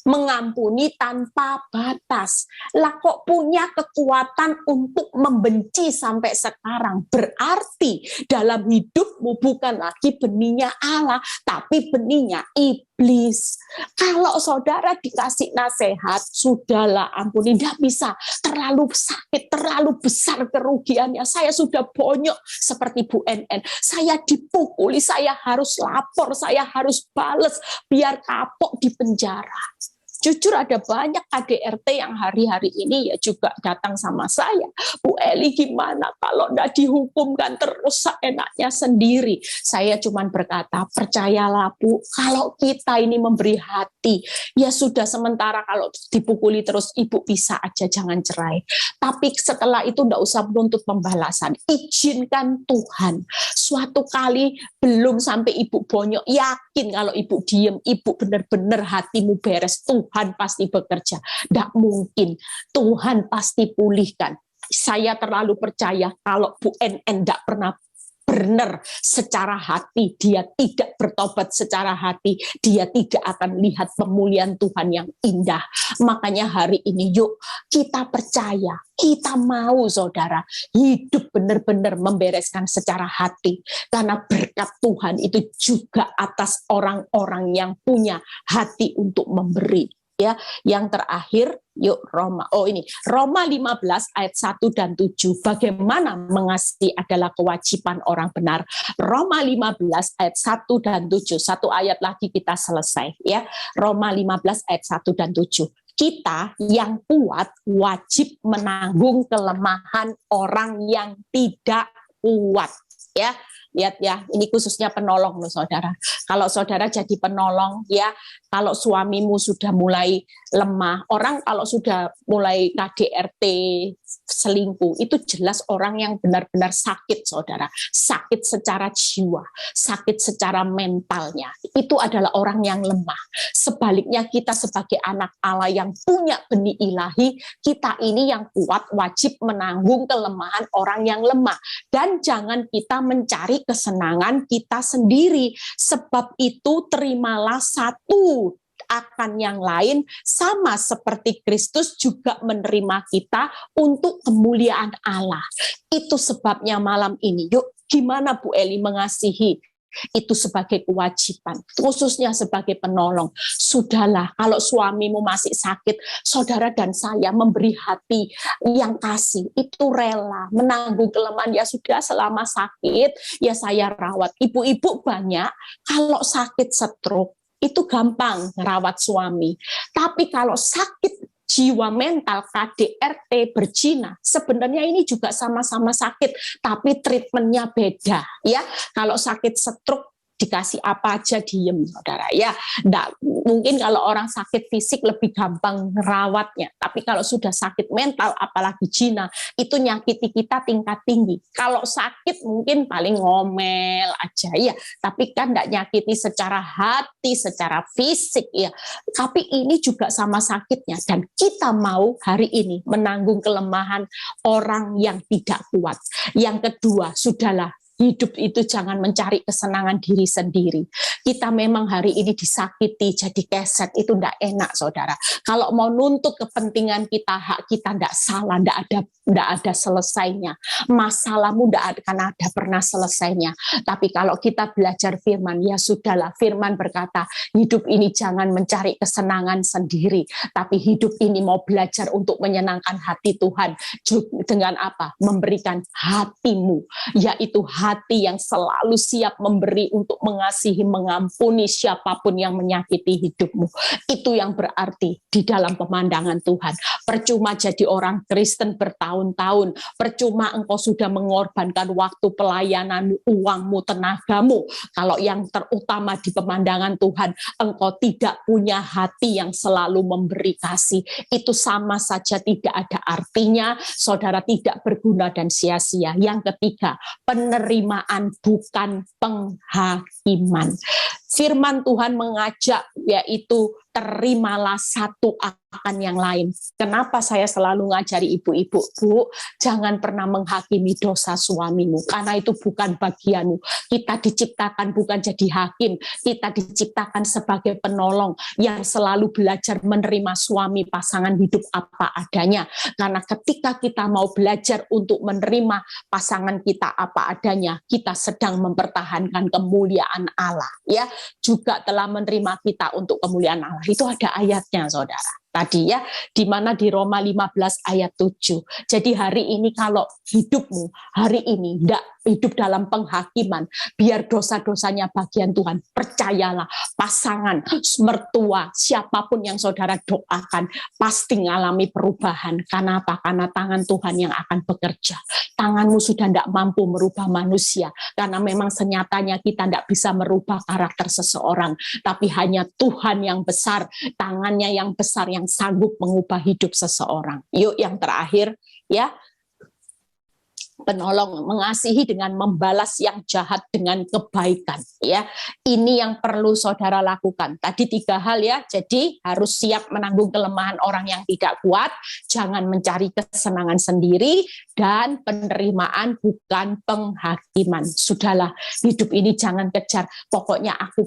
Speaker 3: Mengampuni tanpa batas. Lah kok punya kekuatan untuk membenci sampai sekarang? Berarti dalam hidupmu bukan lagi benihnya Allah, tapi benihnya iblis. Kalau saudara dikasih nasihat, sudahlah ampuni, tidak bisa, terlalu sakit, terlalu besar kerugiannya, saya sudah bonyok seperti Bu NN, saya dipukuli, saya harus lapor, saya harus bales, biar kapok di penjara. Jujur ada banyak KDRT yang hari-hari ini ya juga datang sama saya. Bu Eli, gimana kalau tidak dihukumkan terus seenaknya sendiri? Saya cuma berkata, percayalah Bu, kalau kita ini memberi hati, ya sudah, sementara kalau dipukuli terus, Ibu bisa aja jangan cerai. Tapi setelah itu tidak usah menuntut pembalasan. Izinkan Tuhan. Suatu kali belum sampai Ibu bonyok, yakin kalau Ibu diem, Ibu benar-benar hatimu beres, Tuhan pasti bekerja. Tidak mungkin, Tuhan pasti pulihkan. Saya terlalu percaya kalau Bu NN tidak pernah benar secara hati, dia tidak bertobat secara hati, dia tidak akan lihat pemulihan Tuhan yang indah. Makanya hari ini yuk kita percaya, kita mau saudara hidup benar-benar membereskan secara hati. Karena berkat Tuhan itu juga atas orang-orang yang punya hati untuk memberi. Ya, yang terakhir yuk Roma 15 ayat 1 dan 7. Bagaimana mengasihi adalah kewajiban orang benar. Roma 15 ayat 1 dan 7. Satu ayat lagi kita selesai ya. Roma 15 ayat 1 dan 7. Kita yang kuat wajib menanggung kelemahan orang yang tidak kuat ya. Lihat ya, ini khususnya penolong loh saudara. Kalau saudara jadi penolong ya, kalau suamimu sudah mulai lemah, orang kalau sudah mulai KDRT, selingkuh, itu jelas orang yang benar-benar sakit saudara. Sakit secara jiwa, sakit secara mentalnya. Itu adalah orang yang lemah. Sebaliknya kita sebagai anak Allah yang punya benih ilahi, kita ini yang kuat wajib menanggung kelemahan orang yang lemah. Dan jangan kita mencari kesenangan kita sendiri. Sebab itu terimalah satu akan yang lain, sama seperti Kristus juga menerima kita untuk kemuliaan Allah. Itu sebabnya malam ini, yuk gimana Bu Eli mengasihi? Itu sebagai kewajiban, khususnya sebagai penolong. Sudahlah, kalau suamimu masih sakit, saudara dan saya memberi hati yang kasih, itu rela menanggung kelemahan. Ya sudah, selama sakit, ya saya rawat. Ibu-ibu banyak, kalau sakit stroke, itu gampang merawat suami. Tapi kalau sakit jiwa mental, KDRT, berzina, sebenarnya ini juga sama-sama sakit, tapi treatmentnya beda. Ya, kalau sakit stroke dikasih apa aja diem, saudara. Ya, mungkin kalau orang sakit fisik lebih gampang merawatnya, tapi kalau sudah sakit mental, apalagi zina, itu nyakiti kita tingkat tinggi. Kalau sakit mungkin paling ngomel aja, ya, tapi kan nggak nyakiti secara hati, secara fisik, ya. Tapi ini juga sama sakitnya, dan kita mau hari ini menanggung kelemahan orang yang tidak kuat. Yang kedua, sudahlah. Hidup itu jangan mencari kesenangan diri sendiri. Kita memang hari ini disakiti, jadi keset, itu enggak enak, saudara. Kalau mau nuntut kepentingan kita, hak kita enggak salah, enggak ada selesainya. Masalahmu enggak akan ada pernah selesainya. Tapi kalau kita belajar firman, ya sudahlah, firman berkata, hidup ini jangan mencari kesenangan sendiri, tapi hidup ini mau belajar untuk menyenangkan hati Tuhan. Dengan apa? Memberikan hatimu, yaitu hati yang selalu siap memberi untuk mengasihi, mengampuni siapapun yang menyakiti hidupmu. Itu yang berarti di dalam pemandangan Tuhan. Percuma jadi orang Kristen bertahun-tahun, percuma engkau sudah mengorbankan waktu pelayananmu, uangmu, tenagamu. Kalau yang terutama di pemandangan Tuhan, engkau tidak punya hati yang selalu memberi kasih. Itu sama saja tidak ada artinya, saudara, tidak berguna dan sia-sia. Yang ketiga, penerimaan bukan penghakiman. Firman Tuhan mengajak, yaitu terimalah satu akan yang lain. Kenapa saya selalu ngajari ibu-ibu, Bu, jangan pernah menghakimi dosa suamimu, karena itu bukan bagianmu. Kita diciptakan bukan jadi hakim, kita diciptakan sebagai penolong yang selalu belajar menerima suami pasangan hidup apa adanya. Karena ketika kita mau belajar untuk menerima pasangan kita apa adanya, kita sedang mempertahankan kemuliaan Allah. Ya, juga telah menerima kita untuk kemuliaan Allah. Itu ada ayatnya, saudara. Tadi ya, di mana di Roma 15 ayat 7. Jadi hari ini kalau hidupmu hari ini tidak hidup dalam penghakiman, biar dosa-dosanya bagian Tuhan, percayalah, pasangan, mertua, siapapun yang saudara doakan, pasti mengalami perubahan. Karena apa? Karena tangan Tuhan yang akan bekerja. Tanganmu sudah tidak mampu merubah manusia, karena memang senyatanya kita tidak bisa merubah karakter seseorang, tapi hanya Tuhan yang besar, tangannya yang besar yang sanggup mengubah hidup seseorang. Yuk yang terakhir ya, penolong, mengasihi dengan membalas yang jahat dengan kebaikan, ya. Ini yang perlu saudara lakukan. Tadi 3 hal ya. Jadi harus siap menanggung kelemahan orang yang tidak kuat, jangan mencari kesenangan sendiri, dan penerimaan bukan penghakiman. Sudahlah, hidup ini jangan kejar pokoknya aku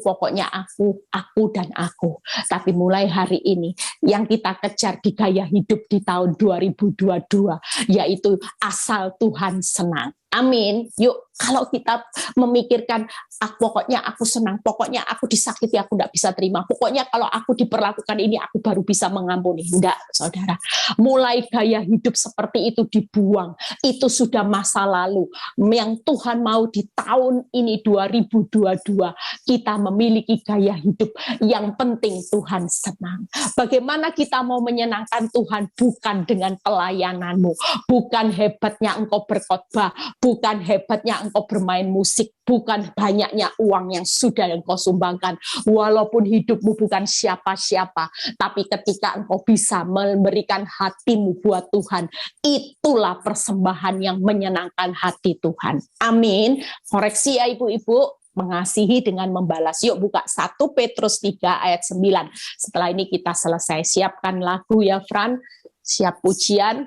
Speaker 3: dan aku. Tapi mulai hari ini yang kita kejar di gaya hidup di tahun 2022 yaitu asal Tuhan senang. Amin. Yuk, kalau kita memikirkan pokoknya aku senang, pokoknya aku disakiti aku tidak bisa terima, pokoknya kalau aku diperlakukan ini aku baru bisa mengampuni. Enggak, saudara. Mulai gaya hidup seperti itu dibuang. Itu sudah masa lalu. Yang Tuhan mau di tahun ini 2022 kita memiliki gaya hidup yang penting Tuhan senang. Bagaimana kita mau menyenangkan Tuhan? Bukan dengan pelayananmu, bukan hebatnya engkau berkhotbah, bukan hebatnya engkau bermain musik, bukan banyaknya uang yang sudah engkau sumbangkan, walaupun hidupmu bukan siapa-siapa, tapi ketika engkau bisa memberikan hatimu buat Tuhan, itulah persembahan yang menyenangkan hati Tuhan. Amin. Koreksi ya ibu-ibu, mengasihi dengan membalas. Yuk buka 1 Petrus 3 ayat 9. Setelah ini kita selesai. Siapkan lagu ya Fran, siap pujian.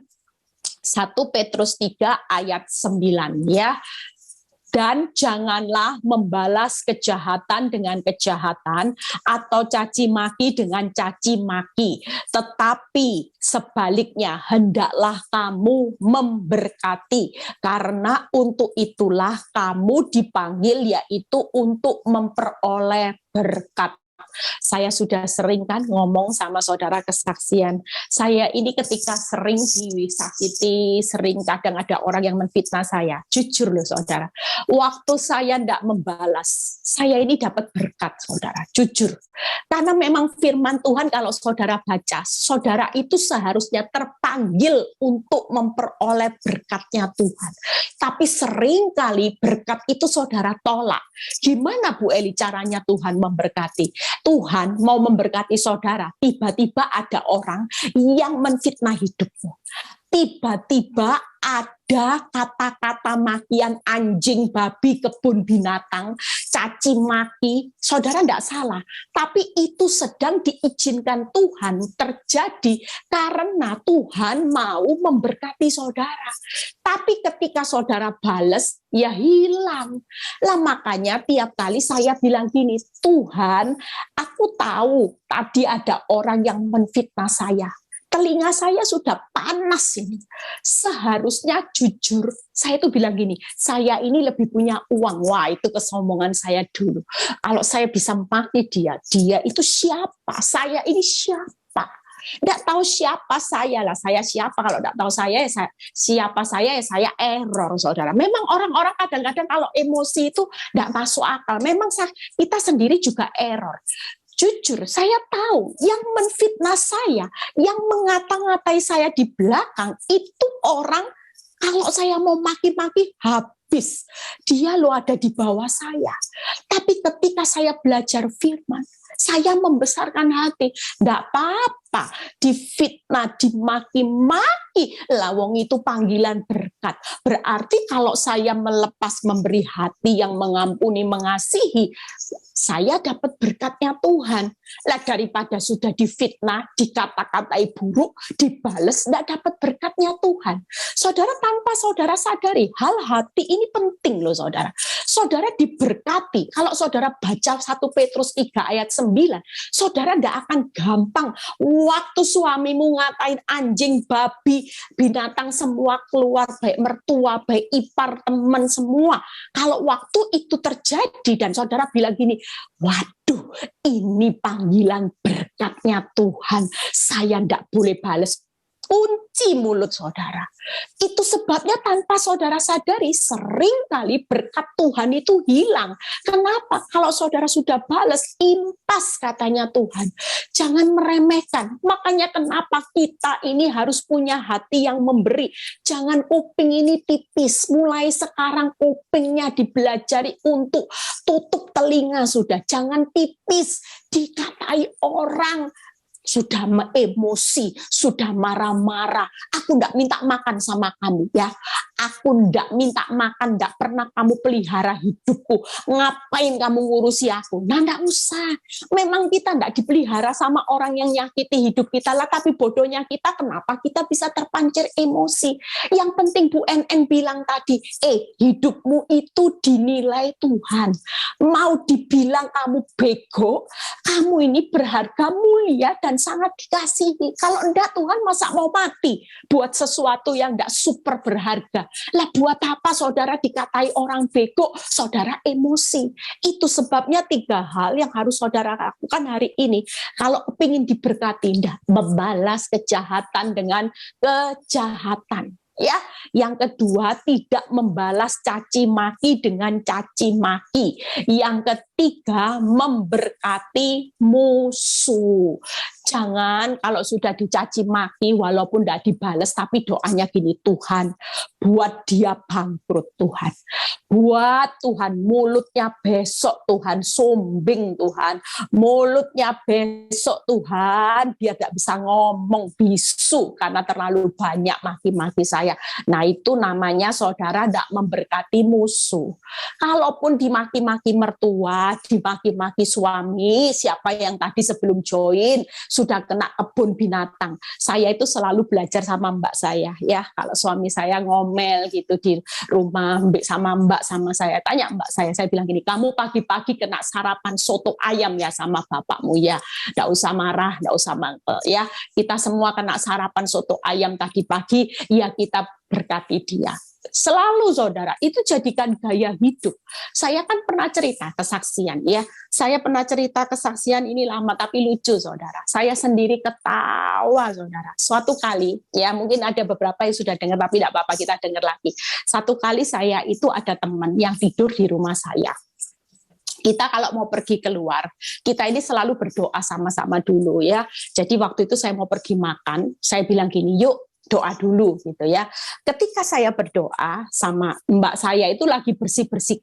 Speaker 3: 1 Petrus 3 ayat 9 ya. Dan janganlah membalas kejahatan dengan kejahatan atau caci maki dengan caci maki, tetapi sebaliknya hendaklah kamu memberkati, karena untuk itulah kamu dipanggil, yaitu untuk memperoleh berkat. Saya sudah sering kan ngomong sama saudara kesaksian. Saya ini ketika sering disakiti, sering kadang ada orang yang menfitnah saya. Jujur loh saudara, waktu saya tidak membalas, saya ini dapat berkat saudara. Jujur. Karena memang firman Tuhan kalau saudara baca, saudara itu seharusnya terpanggil untuk memperoleh berkatnya Tuhan. Tapi sering kali berkat itu saudara tolak. Gimana Bu Eli caranya Tuhan memberkati? Tuhan mau memberkati saudara, tiba-tiba ada orang yang menfitnah hidupmu. Tiba-tiba ada kata-kata makian anjing, babi, kebun binatang, caci maki. Saudara tidak salah, tapi itu sedang diizinkan Tuhan terjadi karena Tuhan mau memberkati saudara. Tapi ketika saudara bales, ya hilang. Lah makanya tiap kali saya bilang gini, Tuhan, aku tahu tadi ada orang yang menfitnah saya. Telinga saya sudah panas ini. Seharusnya jujur, saya tuh bilang gini, saya ini lebih punya uang. Wah, itu kesombongan saya dulu. Kalau saya bisa maki dia itu siapa? Saya ini siapa? Tidak tahu siapa saya lah. Saya siapa? Kalau tidak tahu saya, siapa saya, ya saya error, saudara. Memang orang-orang kadang-kadang kalau emosi itu tidak masuk akal. Memang kita sendiri juga error. Jujur, saya tahu yang menfitnah saya, yang mengata-ngatai saya di belakang, itu orang kalau saya mau maki-maki habis. Dia lo ada di bawah saya. Tapi ketika saya belajar firman, saya membesarkan hati. Tidak apa-apa, difitnah, dimaki-maki. Lawong itu panggilan berkat. Berarti kalau saya melepas memberi hati yang mengampuni, mengasihi, saya dapat berkatnya Tuhan. Lah daripada sudah difitnah, dikata-katai buruk, dibales, tidak dapat berkatnya Tuhan. Saudara, tanpa saudara sadari, hal hati ini penting loh saudara. Saudara diberkati. Kalau saudara baca 1 Petrus 3 ayat 9, saudara tidak akan gampang. Waktu suamimu ngatain anjing, babi, binatang semua keluar, baik mertua, baik ipar, teman semua. Kalau waktu itu terjadi dan saudara bilang gini, waduh, ini panggilan berkatnya Tuhan. Saya tidak boleh balas. Kunci mulut saudara. Itu sebabnya tanpa saudara sadari, seringkali berkat Tuhan itu hilang. Kenapa? Kalau saudara sudah balas, impas katanya Tuhan. Jangan meremehkan. Makanya kenapa kita ini harus punya hati yang memberi. Jangan kuping ini tipis. Mulai sekarang kupingnya dibelajari untuk tutup telinga sudah. Jangan tipis. Dikatai orang. sudah emosi, sudah marah-marah. Aku enggak minta makan sama kamu ya. Aku enggak minta makan, enggak pernah kamu pelihara hidupku. Ngapain kamu ngurusi aku? Nah, enggak usah. Memang kita enggak dipelihara sama orang yang nyakiti hidup kita lah, tapi bodohnya kita kenapa kita bisa terpancing emosi. Yang penting Bu NN bilang tadi, hidupmu itu dinilai Tuhan. Mau dibilang kamu bego, kamu ini berharga, mulia, dan sangat dikasihi. Kalau enggak, Tuhan masa mau mati buat sesuatu yang enggak super berharga. Lah buat apa saudara dikatai orang bego, saudara emosi. Itu sebabnya 3 hal yang harus saudara lakukan hari ini. Kalau ingin diberkati, membalas kejahatan dengan kejahatan. Ya, yang kedua, tidak membalas caci maki dengan caci maki. Yang ketiga, memberkati musuh. Jangan kalau sudah dicaci maki walaupun tidak dibales, tapi doanya gini, Tuhan buat dia bangkrut, Tuhan buat Tuhan mulutnya besok Tuhan sombing, Tuhan mulutnya besok Tuhan dia tidak bisa ngomong, bisu karena terlalu banyak maki-maki saya. Nah itu namanya saudara tidak memberkati musuh. Kalaupun dimaki-maki mertua, dimaki-maki suami, siapa yang tadi sebelum join sudah kena kebun binatang. Saya itu selalu belajar sama mbak saya ya. Kalau suami saya ngomel gitu di rumah sama mbak sama saya, tanya mbak saya bilang gini, kamu pagi-pagi kena sarapan soto ayam ya sama bapakmu ya. Nggak usah marah, nggak usah mangkel ya. Kita semua kena sarapan soto ayam tadi pagi, ya kita berkati dia. Selalu saudara, itu jadikan gaya hidup. Saya kan pernah cerita kesaksian ya. Saya pernah cerita kesaksian ini lama tapi lucu saudara. Saya sendiri ketawa saudara. Suatu kali ya, mungkin ada beberapa yang sudah dengar tapi tidak apa-apa kita dengar lagi. Satu kali saya itu ada teman yang tidur di rumah saya. Kita kalau mau pergi keluar, kita ini selalu berdoa sama-sama dulu ya. Jadi waktu itu saya mau pergi makan, saya bilang gini, yuk doa dulu gitu ya. Ketika saya berdoa sama mbak saya itu lagi bersih-bersih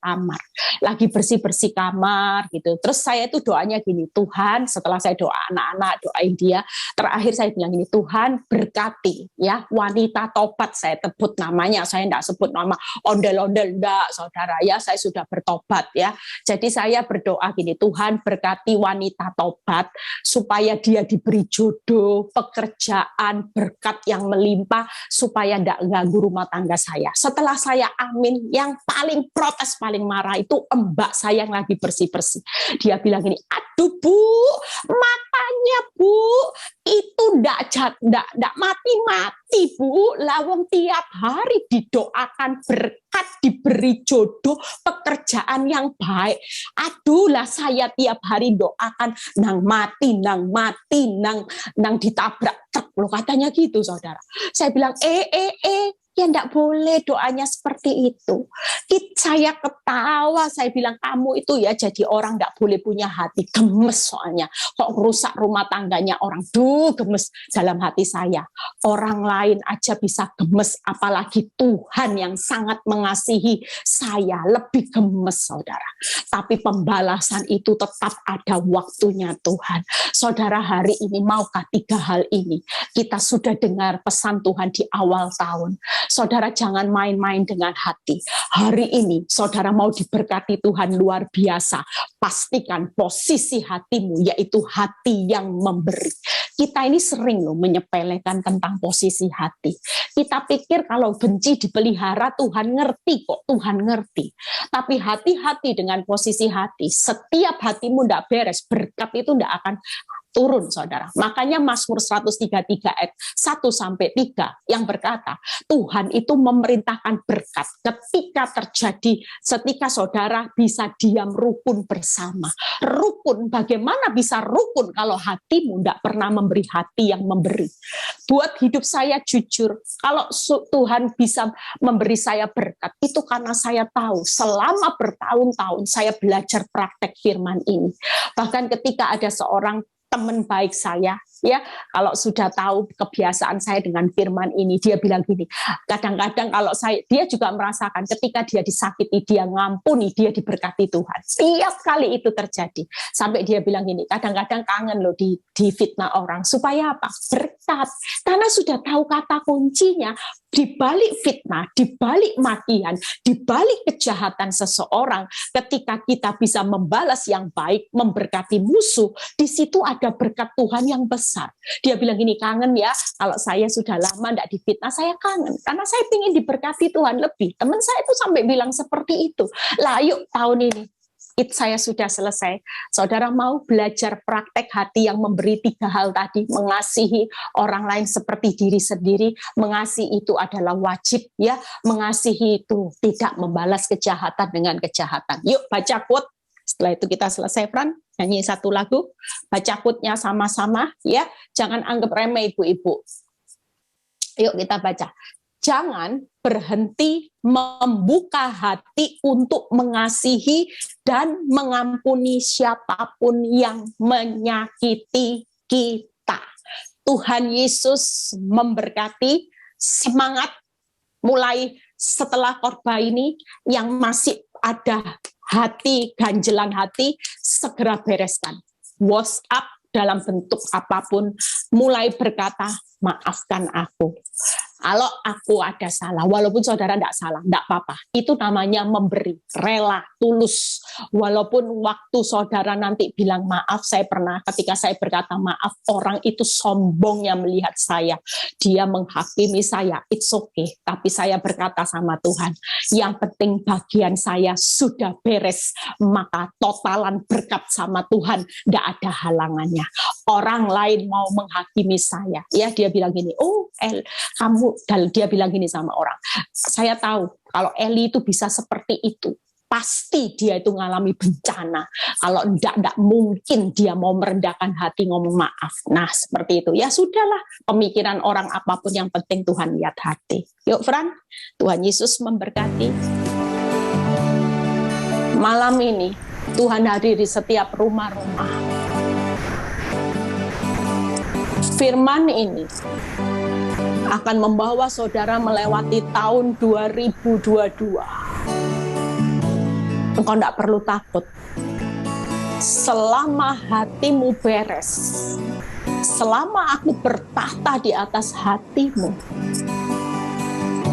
Speaker 3: kamar gitu. Terus saya itu doanya gini, Tuhan, setelah saya doa anak-anak, doain dia, terakhir saya bilang gini, Tuhan berkati ya wanita tobat, saya sebut namanya, saya enggak sebut nama ondel-ondel, enggak saudara ya, saya sudah bertobat ya. Jadi saya berdoa gini, Tuhan berkati wanita tobat supaya dia diberi jodoh, pekerjaan, berkat yang melimpah supaya tidak ganggu rumah tangga saya. Setelah saya amin, yang paling protes, paling marah itu mbak saya yang lagi bersih-bersih. Dia bilang gini, aduh Bu, matanya Bu, itu ndak mati-mati Bu. Lawang tiap hari didoakan berkat, diberi jodoh, pekerjaan yang baik. Aduh lah saya tiap hari doakan, nang mati, nang ditabrak truk. Loh katanya gitu saudara. Saya bilang, ya enggak boleh doanya seperti itu. Saya ketawa, saya bilang kamu itu ya jadi orang enggak boleh punya hati, gemes soalnya. Kok rusak rumah tangganya orang, gemes dalam hati saya. Orang lain aja bisa gemes, apalagi Tuhan yang sangat mengasihi saya, lebih gemes saudara. Tapi pembalasan itu tetap ada waktunya Tuhan. Saudara hari ini maukah 3 hal ini? Kita sudah dengar pesan Tuhan di awal tahun. Saudara jangan main-main dengan hati. Hari ini saudara mau diberkati Tuhan luar biasa. Pastikan posisi hatimu yaitu hati yang memberi. Kita ini sering loh menyepelekan tentang posisi hati. Kita pikir kalau benci dipelihara Tuhan ngerti kok, Tuhan ngerti. Tapi hati-hati dengan posisi hati. Setiap hatimu tidak beres, berkat itu tidak akan turun saudara. Makanya Mazmur 133 ayat 1-3 yang berkata, Tuhan itu memerintahkan berkat ketika saudara bisa diam rukun bersama. Rukun, bagaimana bisa rukun kalau hatimu tidak pernah memberi hati yang memberi. Buat hidup saya jujur, kalau Tuhan bisa memberi saya berkat, itu karena saya tahu selama bertahun-tahun saya belajar praktek firman ini. Bahkan ketika ada seorang teman baik saya, ya. Kalau sudah tahu kebiasaan saya dengan firman ini, dia bilang gini, kadang-kadang kalau dia juga merasakan ketika dia disakiti, dia ngampuni, dia diberkati Tuhan. Tiap kali itu terjadi. Sampai dia bilang gini, kadang-kadang kangen loh di fitnah orang. Supaya apa? Berkat. Karena sudah tahu kata kuncinya, di balik fitnah, di balik makian, di balik kejahatan seseorang, ketika kita bisa membalas yang baik, memberkati musuh, di situ ada berkat Tuhan yang besar. Dia bilang gini, kangen ya, kalau saya sudah lama tidak difitnah, saya kangen. Karena saya ingin diberkati Tuhan lebih. Teman saya itu sampai bilang seperti itu. Lah yuk tahun ini, saya sudah selesai. Saudara mau belajar praktek hati yang memberi 3 hal tadi, mengasihi orang lain seperti diri sendiri, mengasihi itu adalah wajib ya, mengasihi itu tidak membalas kejahatan dengan kejahatan. Yuk baca quote. Setelah itu kita selesai, Fran, nyanyi satu lagu, baca quote-nya sama-sama ya, jangan anggap remeh ibu-ibu. Yuk kita baca. Jangan berhenti membuka hati untuk mengasihi dan mengampuni siapapun yang menyakiti kita. Tuhan Yesus memberkati, semangat mulai setelah khotbah ini yang masih ada hati, ganjelan hati, segera bereskan. WhatsApp dalam bentuk apapun, mulai berkata, maafkan aku. Kalau aku ada salah, walaupun saudara tidak salah, tidak apa-apa. Itu namanya memberi, rela, tulus. Walaupun waktu saudara nanti bilang maaf, saya pernah ketika saya berkata maaf, orang itu sombongnya melihat saya. Dia menghakimi saya, it's okay. Tapi saya berkata sama Tuhan, yang penting bagian saya sudah beres. Maka totalan berkat sama Tuhan, tidak ada halangannya. Orang lain mau menghakimi saya. Ya, dia bilang gini, oh kamu, dan dia bilang gini sama orang, saya tahu kalau Eli itu bisa seperti itu, pasti dia itu mengalami bencana. Kalau enggak mungkin dia mau merendahkan hati ngomong maaf. Nah seperti itu, ya sudahlah, pemikiran orang apapun, yang penting Tuhan lihat hati. Yuk Fran, Tuhan Yesus memberkati. Malam ini Tuhan hadir di setiap rumah-rumah. Firman ini akan membawa saudara melewati tahun 2022. Engkau tidak perlu takut. Selama hatimu beres, selama aku bertahta di atas hatimu,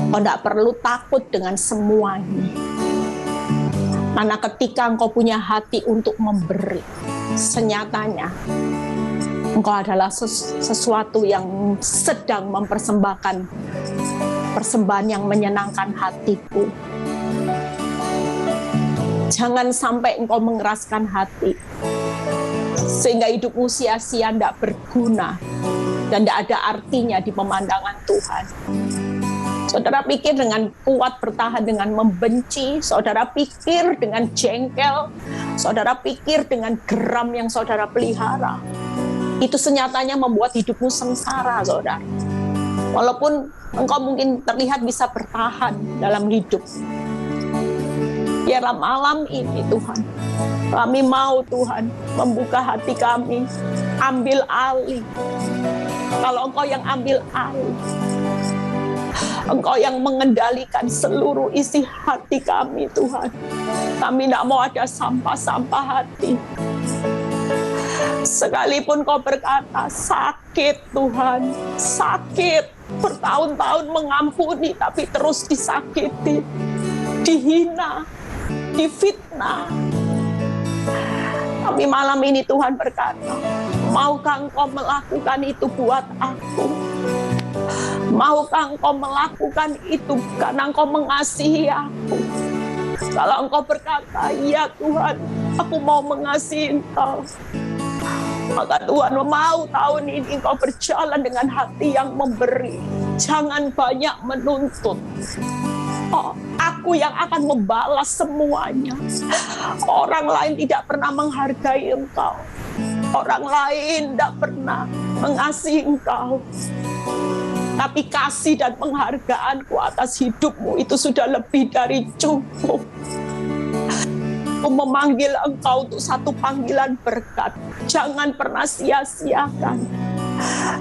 Speaker 3: engkau tidak perlu takut dengan semua ini. Karena ketika engkau punya hati untuk memberi, senyatanya engkau adalah sesuatu yang sedang mempersembahkan persembahan yang menyenangkan hatiku. Jangan sampai engkau mengeraskan hati, sehingga hidupmu sia-sia, tidak berguna, dan tidak ada artinya di pemandangan Tuhan. Saudara pikir dengan kuat bertahan dengan membenci, saudara pikir dengan jengkel, saudara pikir dengan geram yang saudara pelihara. Itu senyatanya membuat hidupmu sengsara, saudara. Walaupun engkau mungkin terlihat bisa bertahan dalam hidup. Biarlah malam ini Tuhan, kami mau Tuhan membuka hati kami, ambil alih. Kalau engkau yang ambil alih, engkau yang mengendalikan seluruh isi hati kami Tuhan. Kami tidak mau ada sampah-sampah hati. Sekalipun kau berkata sakit Tuhan, sakit, bertahun-tahun mengampuni tapi terus disakiti, dihina, difitnah. Tapi malam ini Tuhan berkata, maukah engkau melakukan itu buat aku? Maukah engkau melakukan itu karena engkau mengasihi aku? Kalau engkau berkata, ya Tuhan, aku mau mengasihi engkau, maka Tuhan mau tahun ini engkau berjalan dengan hati yang memberi. Jangan banyak menuntut. Oh, aku yang akan membalas semuanya. Orang lain tidak pernah menghargai engkau. Orang lain tidak pernah mengasihi engkau. Tapi kasih dan penghargaanku atas hidupmu itu sudah lebih dari cukup. Aku memanggil engkau untuk satu panggilan berkat. Jangan pernah sia-siakan.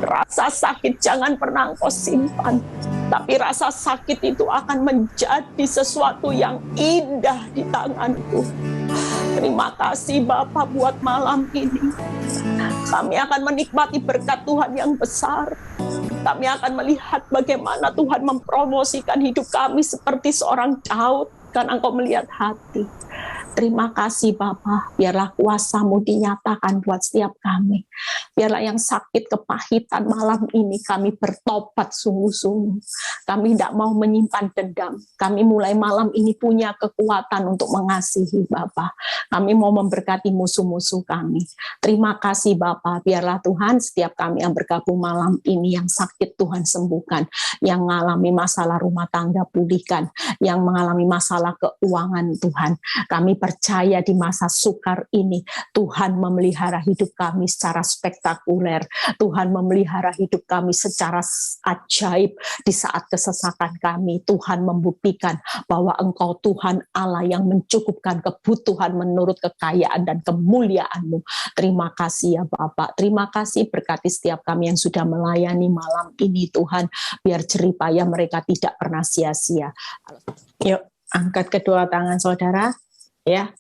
Speaker 3: Rasa sakit jangan pernah Engkau simpan, tapi rasa sakit itu akan menjadi sesuatu yang indah di tangan-Ku. Terima kasih Bapa buat malam ini. Kami akan menikmati berkat Tuhan yang besar. Kami akan melihat bagaimana Tuhan mempromosikan hidup kami seperti seorang Daud, karena Engkau melihat hati. Terima kasih Bapa, biarlah kuasa-Mu dinyatakan buat setiap kami. Biarlah yang sakit kepahitan malam ini kami bertobat sungguh-sungguh. Kami tidak mau menyimpan dendam. Kami mulai malam ini punya kekuatan untuk mengasihi Bapa. Kami mau memberkati musuh-musuh kami. Terima kasih Bapa, biarlah Tuhan setiap kami yang bergabung malam ini yang sakit Tuhan sembuhkan, yang mengalami masalah rumah tangga pulihkan, yang mengalami masalah keuangan Tuhan. Kami percaya di masa sukar ini Tuhan memelihara hidup kami secara spektakuler. Tuhan memelihara hidup kami secara ajaib. Di saat kesesakan kami, Tuhan membuktikan bahwa Engkau Tuhan Allah yang mencukupkan kebutuhan menurut kekayaan dan kemuliaan-Mu. Terima kasih ya Bapak. Terima kasih, berkati setiap kami yang sudah melayani malam ini Tuhan. Biar jerih payah mereka tidak pernah sia-sia. Yuk, angkat kedua tangan saudara. Ya,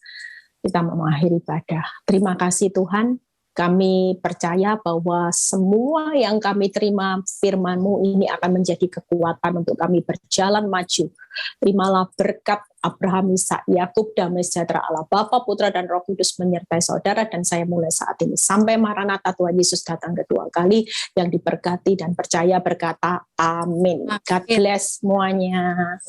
Speaker 3: kita mengakhiri ibadah. Terima kasih Tuhan, kami percaya bahwa semua yang kami terima firman-Mu ini akan menjadi kekuatan untuk kami berjalan maju. Terimalah berkat Abraham, Ishak, Yakub, damai sejahtera Allah Bapa, Putra, dan Roh Kudus menyertai saudara dan saya mulai saat ini. Sampai Maranatha Tuhan Yesus datang kedua kali, yang diberkati dan percaya berkata amin. God bless semuanya.